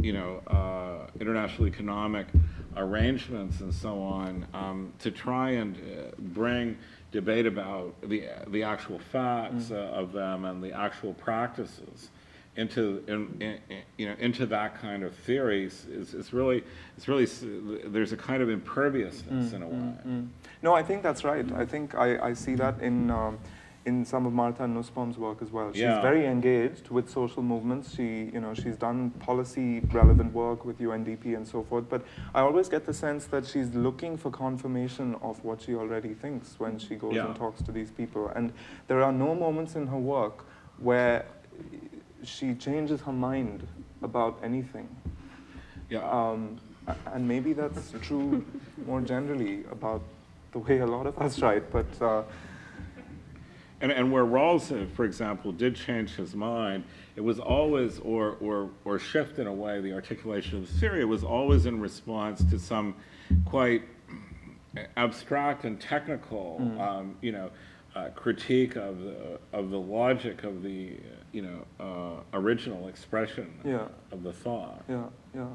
international economic arrangements and so on, to try and bring debate about the actual facts of them and the actual practices into that kind of theories is really there's a kind of imperviousness in a way. No, I think that's right. I think I see that in some of Martha Nussbaum's work as well. She's very engaged with social movements. She's done policy relevant work with UNDP and so forth. But I always get the sense that she's looking for confirmation of what she already thinks when she goes and talks to these people. And there are no moments in her work where she changes her mind about anything. And maybe that's true more generally about the way a lot of us write, but and where Rawls, for example, did change his mind, it was always, or shift in a way, the articulation of the theory, it was always in response to some quite abstract and technical critique of the logic of the original expression of the thought. No,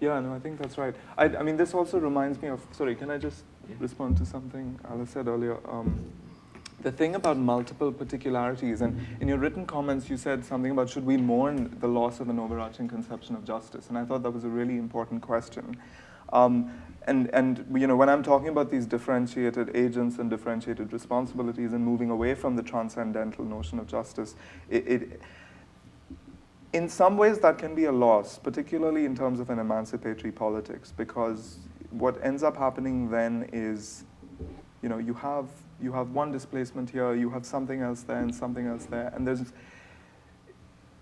I think that's right. I mean, this also reminds me of, sorry, can I just respond to something Alice said earlier? The thing about multiple particularities, and in your written comments you said something about should we mourn the loss of an overarching conception of justice, and I thought that was a really important question. And when I'm talking about these differentiated agents and differentiated responsibilities and moving away from the transcendental notion of justice, in some ways that can be a loss, particularly in terms of an emancipatory politics, because what ends up happening then is, you have one displacement here, you have something else there, and something else there, and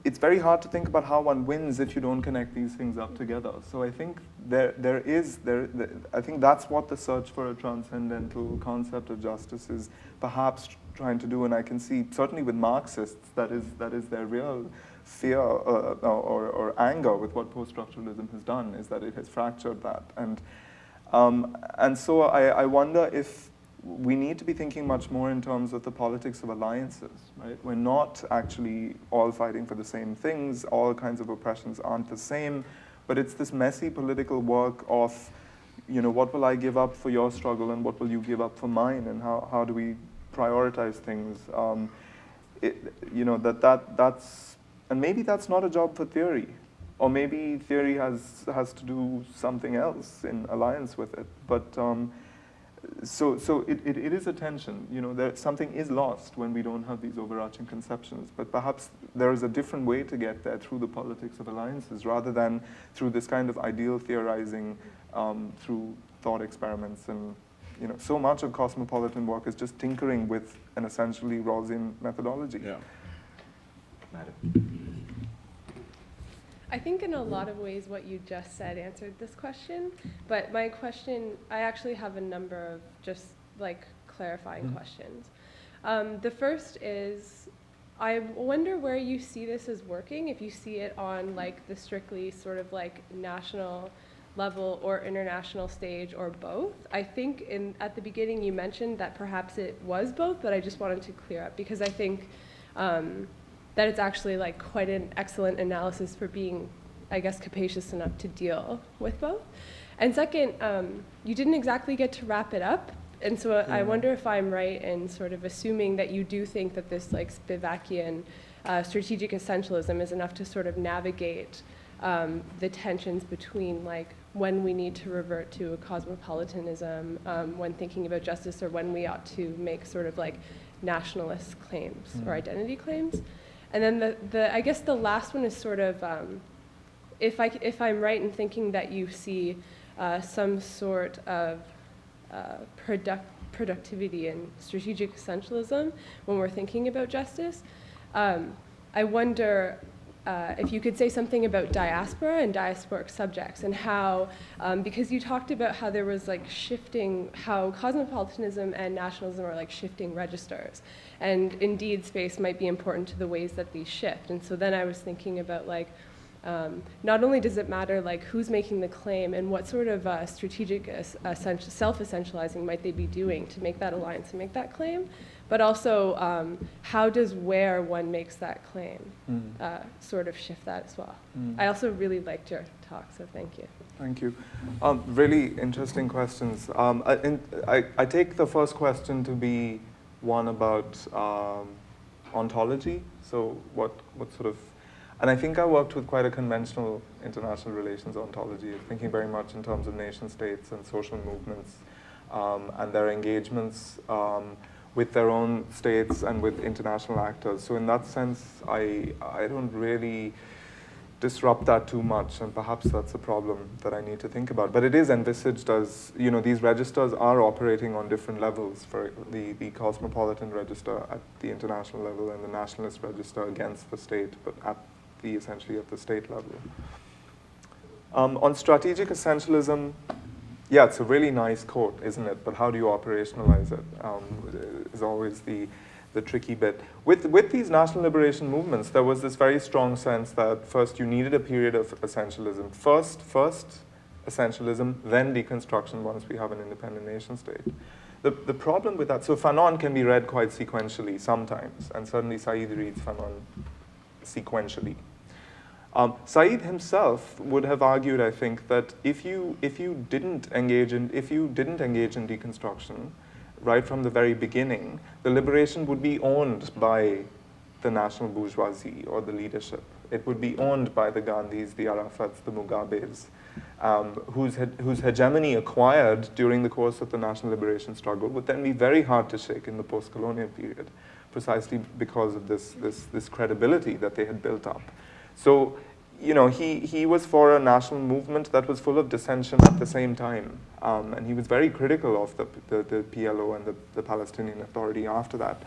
it's very hard to think about how one wins if you don't connect these things up together. So I think I think that's what the search for a transcendental concept of justice is perhaps trying to do, and I can see certainly with Marxists that is their real fear or anger with what post-structuralism has done, is that it has fractured that, and so I wonder if we need to be thinking much more in terms of the politics of alliances, right? We're not actually all fighting for the same things. All kinds of oppressions aren't the same, but it's this messy political work of what will I give up for your struggle and what will you give up for mine, and how do we prioritize things? That's, and maybe that's not a job for theory, or maybe theory has to do something else in alliance with it. But so it is a tension. Something is lost when we don't have these overarching conceptions. But perhaps there is a different way to get there through the politics of alliances, rather than through this kind of ideal theorizing through thought experiments. And so much of cosmopolitan work is just tinkering with an essentially Rawlsian methodology. Yeah. I think in a lot of ways what you just said answered this question, but my question, I actually have a number of just like clarifying questions. The first is, I wonder where you see this as working, if you see it on like the strictly sort of like national level or international stage, or both. I think at the beginning you mentioned that perhaps it was both, but I just wanted to clear up, because I think that it's actually like quite an excellent analysis for being, I guess, capacious enough to deal with both. And second, you didn't exactly get to wrap it up, and so I wonder if I'm right in sort of assuming that you do think that this like Spivackian strategic essentialism is enough to sort of navigate the tensions between like when we need to revert to a cosmopolitanism when thinking about justice, or when we ought to make sort of like nationalist claims or identity claims. And then I guess the last one is sort of, if I'm right in thinking that you see some sort of productivity and strategic essentialism when we're thinking about justice, I wonder if you could say something about diaspora and diasporic subjects, and how, because you talked about how there was like shifting, how cosmopolitanism and nationalism are like shifting registers. And indeed, space might be important to the ways that these shift. And so then I was thinking about like, not only does it matter like who's making the claim and what sort of strategic self-essentializing might they be doing to make that alliance and make that claim, but also how does where one makes that claim sort of shift that as well. I also really liked your talk, so thank you. Thank you. Really interesting questions. I take the first question to be one about ontology. So what sort of, and I think I worked with quite a conventional international relations ontology, thinking very much in terms of nation states and social movements and their engagements with their own states and with international actors. So in that sense, I don't really disrupt that too much, and perhaps that's a problem that I need to think about. But it is envisaged as, these registers are operating on different levels, for the cosmopolitan register at the international level and the nationalist register against the state, but essentially at the state level. On strategic essentialism, yeah, it's a really nice quote, isn't it? But how do you operationalize it is always the tricky bit. With these national liberation movements, there was this very strong sense that first you needed a period of essentialism. First essentialism, then deconstruction once we have an independent nation state. The problem with that, so Fanon can be read quite sequentially sometimes, and certainly Said reads Fanon sequentially. Said himself would have argued, I think, that if you didn't engage in deconstruction right from the very beginning, the liberation would be owned by the national bourgeoisie or the leadership. It would be owned by the Gandhis, the Arafats, the Mugabes, whose hegemony acquired during the course of the national liberation struggle would then be very hard to shake in the post-colonial period, precisely because of this credibility that they had built up. So, he was for a national movement that was full of dissension at the same time. And he was very critical of the PLO and the Palestinian Authority after that.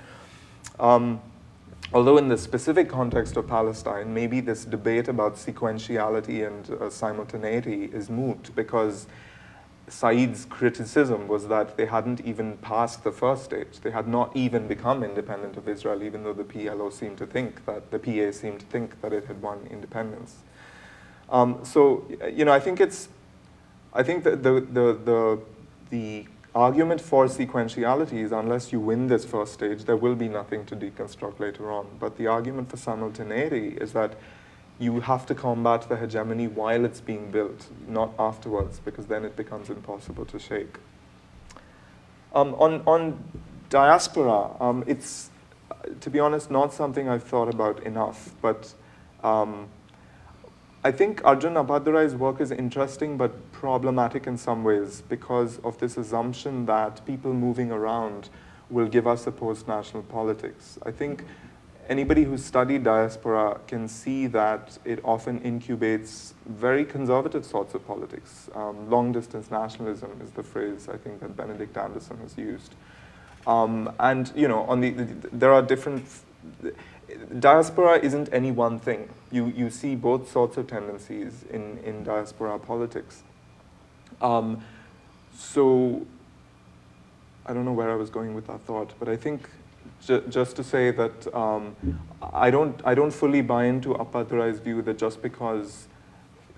Although in the specific context of Palestine, maybe this debate about sequentiality and simultaneity is moot, because Said's criticism was that they hadn't even passed the first stage. They had not even become independent of Israel, even though the PLO seemed to think that, the PA seemed to think that it had won independence. So, I think that the argument for sequentiality is, unless you win this first stage, there will be nothing to deconstruct later on. But the argument for simultaneity is that you have to combat the hegemony while it's being built, not afterwards, because then it becomes impossible to shake. On diaspora, it's, to be honest, not something I've thought about enough, but I think Arjun Appadurai's work is interesting but problematic in some ways because of this assumption that people moving around will give us a post-national politics. I think anybody who's studied diaspora can see that it often incubates very conservative sorts of politics. Long-distance nationalism is the phrase I think that Benedict Anderson has used. And you know, there are different. Diaspora isn't any one thing. You see both sorts of tendencies in diaspora politics. So I don't know where I was going with that thought, but I think just to say that I don't fully buy into Appadurai's view that just because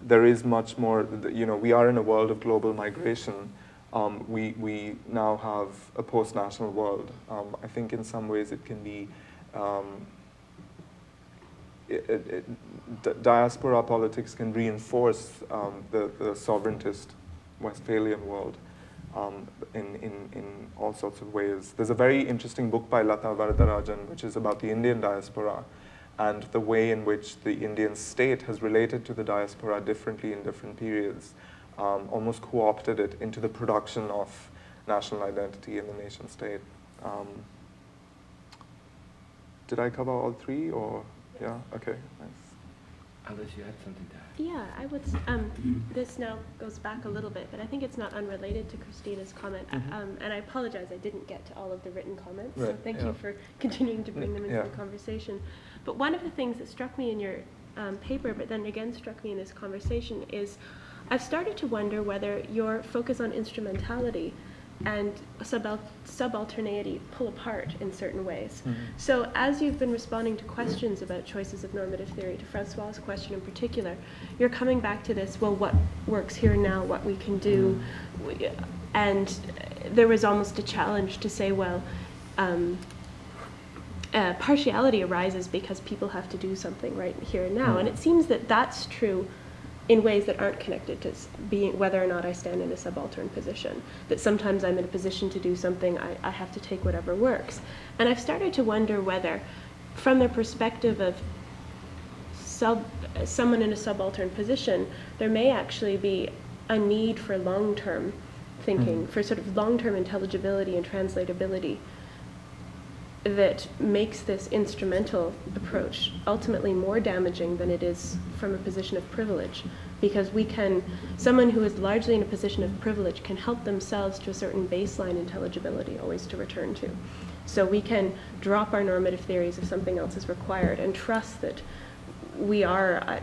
there is much more, you know, we are in a world of global migration, we now have a post-national world. I think in some ways it can be, diaspora politics can reinforce the sovereigntist Westphalian world in all sorts of ways. There's a very interesting book by Lata Varadarajan, which is about the Indian diaspora and the way in which the Indian state has related to the diaspora differently in different periods, almost co-opted it into the production of national identity in the nation state. Did I cover all three, or? Yeah, okay, nice. Unless you had something to add. Yeah, I would, this now goes back a little bit, but I think it's not unrelated to Christina's comment. And I apologize, I didn't get to all of the written comments, so thank you for continuing to bring them into the conversation. But one of the things that struck me in your paper, but then again struck me in this conversation, is I've started to wonder whether your focus on instrumentality and subalternity pull apart in certain ways. So as you've been responding to questions about choices of normative theory, to Francois' question in particular, you're coming back to this, well, what works here now, what we can do, and there was almost a challenge to say, well, partiality arises because people have to do something right here and now, and it seems that that's true in ways that aren't connected to being whether or not I stand in a subaltern position. That sometimes I'm in a position to do something, I have to take whatever works. And I've started to wonder whether, from the perspective of someone in a subaltern position, there may actually be a need for long-term thinking, for sort of long-term intelligibility and translatability that makes this instrumental approach ultimately more damaging than it is from a position of privilege. Because someone who is largely in a position of privilege can help themselves to a certain baseline intelligibility always to return to. So we can drop our normative theories if something else is required and trust that we are,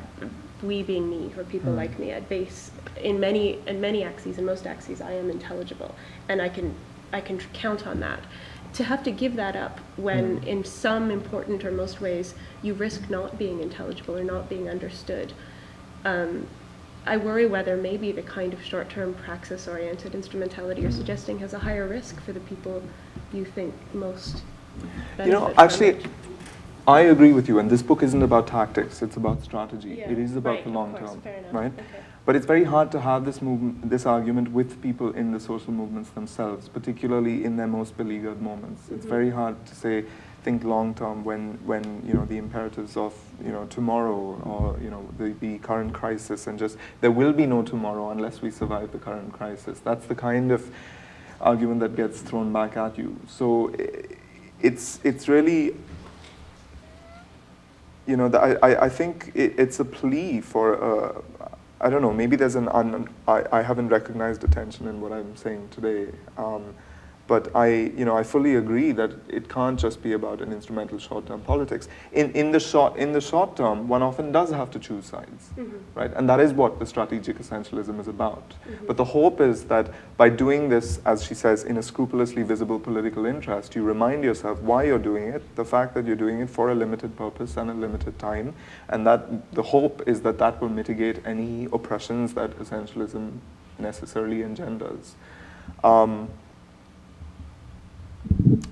we being me, or people like me, at base, in many axes, in most axes, I am intelligible. And I can count on that. To have to give that up when in some important or most ways you risk not being intelligible or not being understood, I worry whether maybe the kind of short-term praxis-oriented instrumentality you're suggesting has a higher risk for the people you think most benefit. You know, actually, I agree with you, and this book isn't about tactics, it's about strategy. Yeah, it is about the long course, term, fair enough. right? Okay. But it's very hard to have this argument with people in the social movements themselves, particularly in their most beleaguered moments. It's very hard to say, think long term when you know the imperatives of tomorrow or the current crisis, and just there will be no tomorrow unless we survive the current crisis. That's the kind of argument that gets thrown back at you. So it's really, I think it's a plea for. I don't know, maybe there's I haven't recognized a tension in what I'm saying today, but I fully agree that it can't just be about an instrumental short-term politics. In the short term, one often does have to choose sides, right? And that is what the strategic essentialism is about. But the hope is that by doing this, as she says, in a scrupulously visible political interest, you remind yourself why you're doing it, the fact that you're doing it for a limited purpose and a limited time, and that the hope is that that will mitigate any oppressions that essentialism necessarily engenders.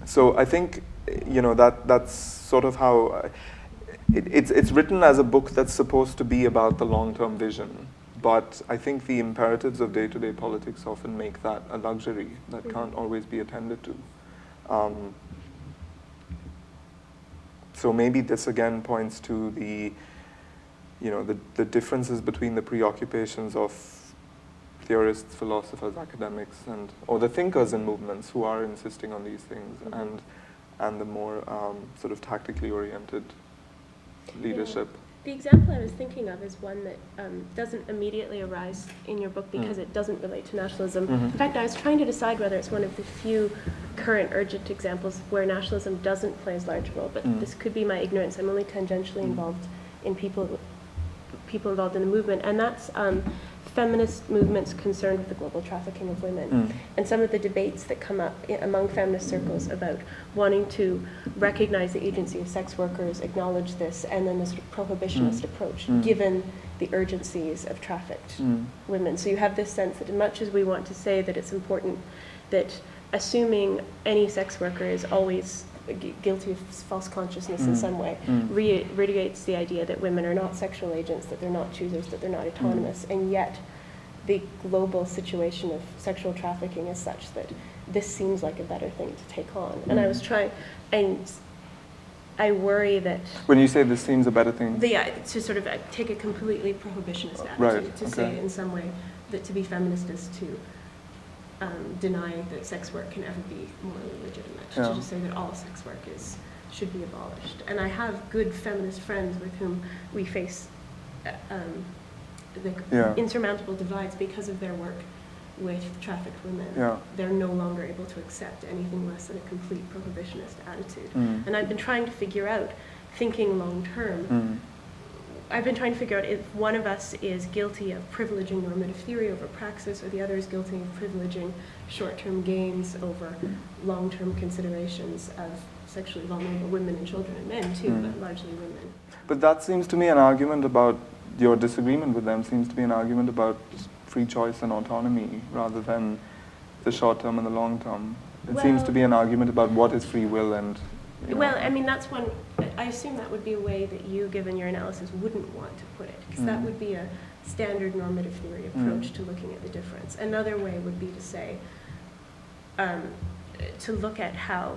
So I think, that's sort of how, it's written as a book that's supposed to be about the long-term vision, but I think the imperatives of day-to-day politics often make that a luxury that can't always be attended to. So maybe this again points to the differences between the preoccupations of theorists, philosophers, academics, or the thinkers in movements who are insisting on these things, and the more sort of tactically oriented leadership. The example I was thinking of is one that doesn't immediately arise in your book because it doesn't relate to nationalism. In fact, I was trying to decide whether it's one of the few current urgent examples where nationalism doesn't play as large a role, but this could be my ignorance. I'm only tangentially involved in people involved in the movement, and that's feminist movements concerned with the global trafficking of women, and some of the debates that come up among feminist circles about wanting to recognize the agency of sex workers, acknowledge this, and then the sort of prohibitionist approach, given the urgencies of trafficked women. So you have this sense that as much as we want to say that it's important that assuming any sex worker is always guilty of false consciousness in some way, reiterates the idea that women are not sexual agents, that they're not choosers, that they're not autonomous, and yet the global situation of sexual trafficking is such that this seems like a better thing to take on. And I was trying, and I worry that... When you say this seems a better thing? To sort of take a completely prohibitionist attitude, to say in some way that to be feminist is to deny that sex work can ever be morally legitimate, to just say that all sex work should be abolished. And I have good feminist friends with whom we face insurmountable divides because of their work with trafficked women. They're no longer able to accept anything less than a complete prohibitionist attitude. And I've been trying to figure out, thinking long term, I've been trying to figure out if one of us is guilty of privileging normative theory over praxis, or the other is guilty of privileging short-term gains over long-term considerations of sexually vulnerable women and children and men too, but largely women. But that seems to me an argument about, your disagreement with them seems to be an argument about free choice and autonomy rather than the short-term and the long-term. It seems to be an argument about what is free will and... Well, I mean, that's one, I assume that would be a way that you, given your analysis, wouldn't want to put it, because that would be a standard normative theory approach to looking at the difference. Another way would be to say, to look at how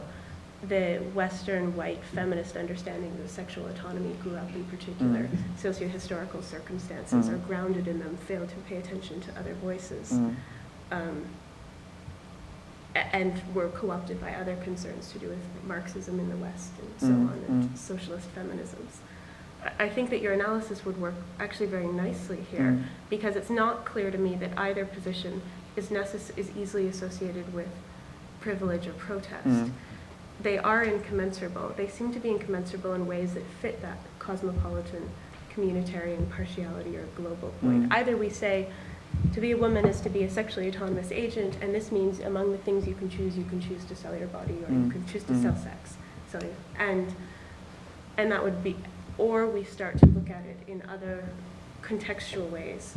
the Western white feminist understanding of sexual autonomy grew up in particular socio-historical circumstances are grounded in them, fail to pay attention to other voices. And were co-opted by other concerns to do with Marxism in the West and so on, and socialist feminisms. I think that your analysis would work actually very nicely here, because it's not clear to me that either position is easily associated with privilege or protest. They are incommensurable. They seem to be incommensurable in ways that fit that cosmopolitan, communitarian partiality or global point. Either we say, to be a woman is to be a sexually autonomous agent, and this means among the things you can choose to sell your body, or you can choose to sell sex. And that would be, or we start to look at it in other contextual ways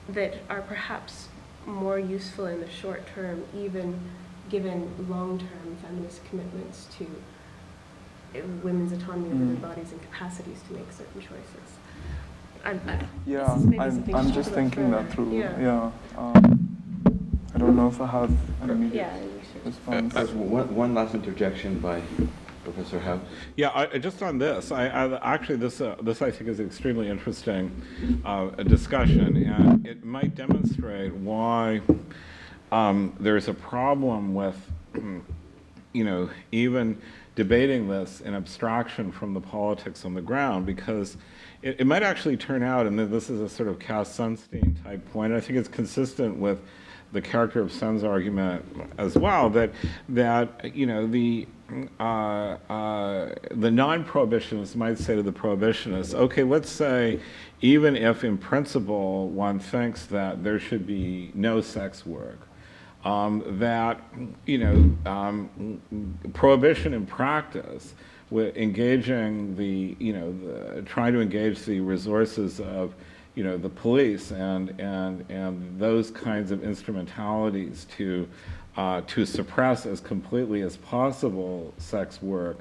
that are perhaps more useful in the short term, even given long-term feminist commitments to women's autonomy over their bodies and capacities to make certain choices. I'm just thinking that through. I don't know if I have an immediate response. One last interjection by Professor Howse. Just on this, actually this I think is an extremely interesting discussion, and it might demonstrate why there's a problem with, even debating this in abstraction from the politics on the ground, because it might actually turn out, and this is a sort of Cass-Sunstein type point, I think it's consistent with the character of Sun's argument as well, that the non-prohibitionists might say to the prohibitionists, okay, let's say even if in principle one thinks that there should be no sex work, that prohibition in practice, with engaging trying to engage the resources of the police and those kinds of instrumentalities to suppress as completely as possible sex work,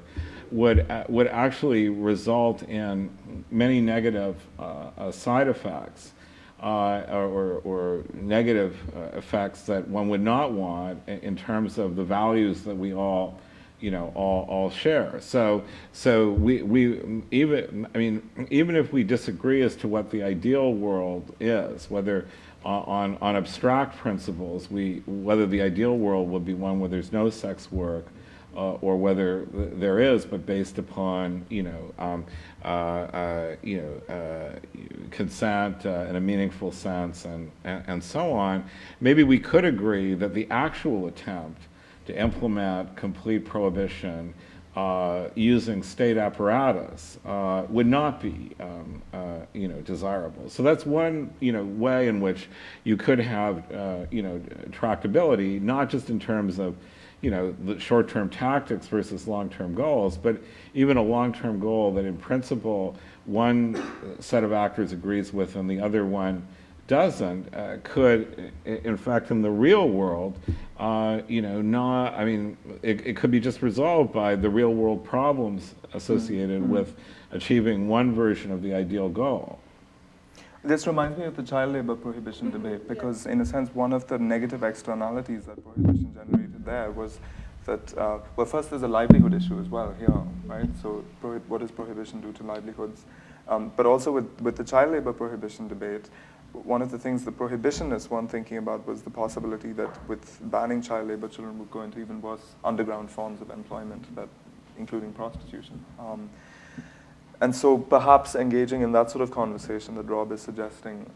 would actually result in many negative side effects or negative effects that one would not want in terms of the values that we all all share. So we even if we disagree as to what the ideal world is, whether on abstract principles, whether the ideal world would be one where there's no sex work, or whether there is, but based upon consent in a meaningful sense, and so on. Maybe we could agree that the actual attempt to implement complete prohibition using state apparatus would not be desirable. So that's one way in which you could have tractability, not just in terms of the short-term tactics versus long-term goals, but even a long-term goal that in principle one set of actors agrees with and the other one doesn't, could, in fact, in the real world, it could be just resolved by the real world problems associated with achieving one version of the ideal goal. This reminds me of the child labor prohibition debate, because in a sense, one of the negative externalities that prohibition generated there was that, well, first there's a livelihood issue as well here, right? So what does prohibition do to livelihoods? But also with the child labor prohibition debate, one of the things the prohibitionists weren't thinking about was the possibility that with banning child labor, children would go into even worse underground forms of employment, including prostitution. And so perhaps engaging in that sort of conversation that Rob is suggesting,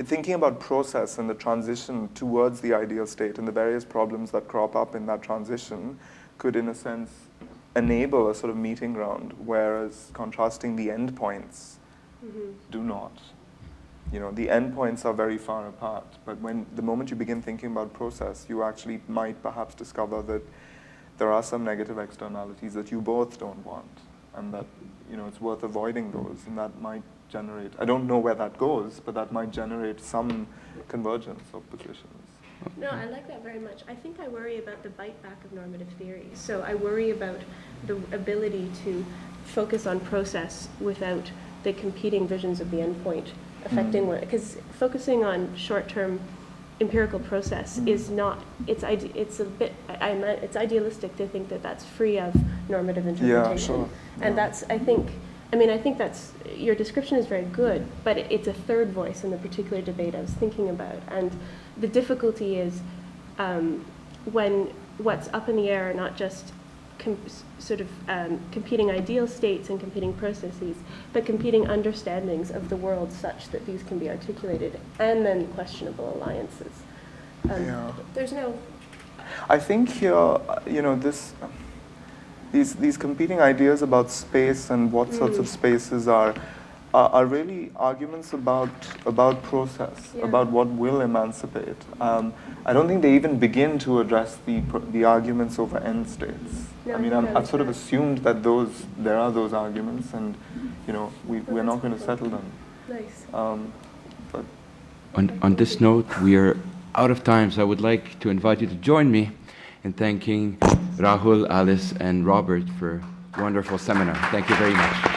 thinking about process and the transition towards the ideal state and the various problems that crop up in that transition could, in a sense, enable a sort of meeting ground, whereas contrasting the endpoints do not. The endpoints are very far apart, but the moment you begin thinking about process, you actually might perhaps discover that there are some negative externalities that you both don't want, and that it's worth avoiding those, and that might generate, I don't know where that goes, but that might generate some convergence of positions. No, I like that very much. I think I worry about the bite back of normative theory. So I worry about the ability to focus on process without the competing visions of the endpoint affecting one. Because focusing on short-term empirical process is not, it's idealistic to think that that's free of normative interpretation. Yeah, sure. And that's, I think that's, your description is very good, but it's a third voice in the particular debate I was thinking about. And the difficulty is when what's up in the air are not just competing ideal states and competing processes, but competing understandings of the world such that these can be articulated, and then questionable alliances. There's no... I think here, these competing ideas about space and what sorts of spaces are really arguments about process, about what will emancipate. I don't think they even begin to address the arguments over end states. No, I've sort of assumed that there are those arguments, and we're not going to settle them. Nice. But on this note, we are out of time, so I would like to invite you to join me in thanking Rahul, Alice, and Robert for a wonderful seminar. Thank you very much.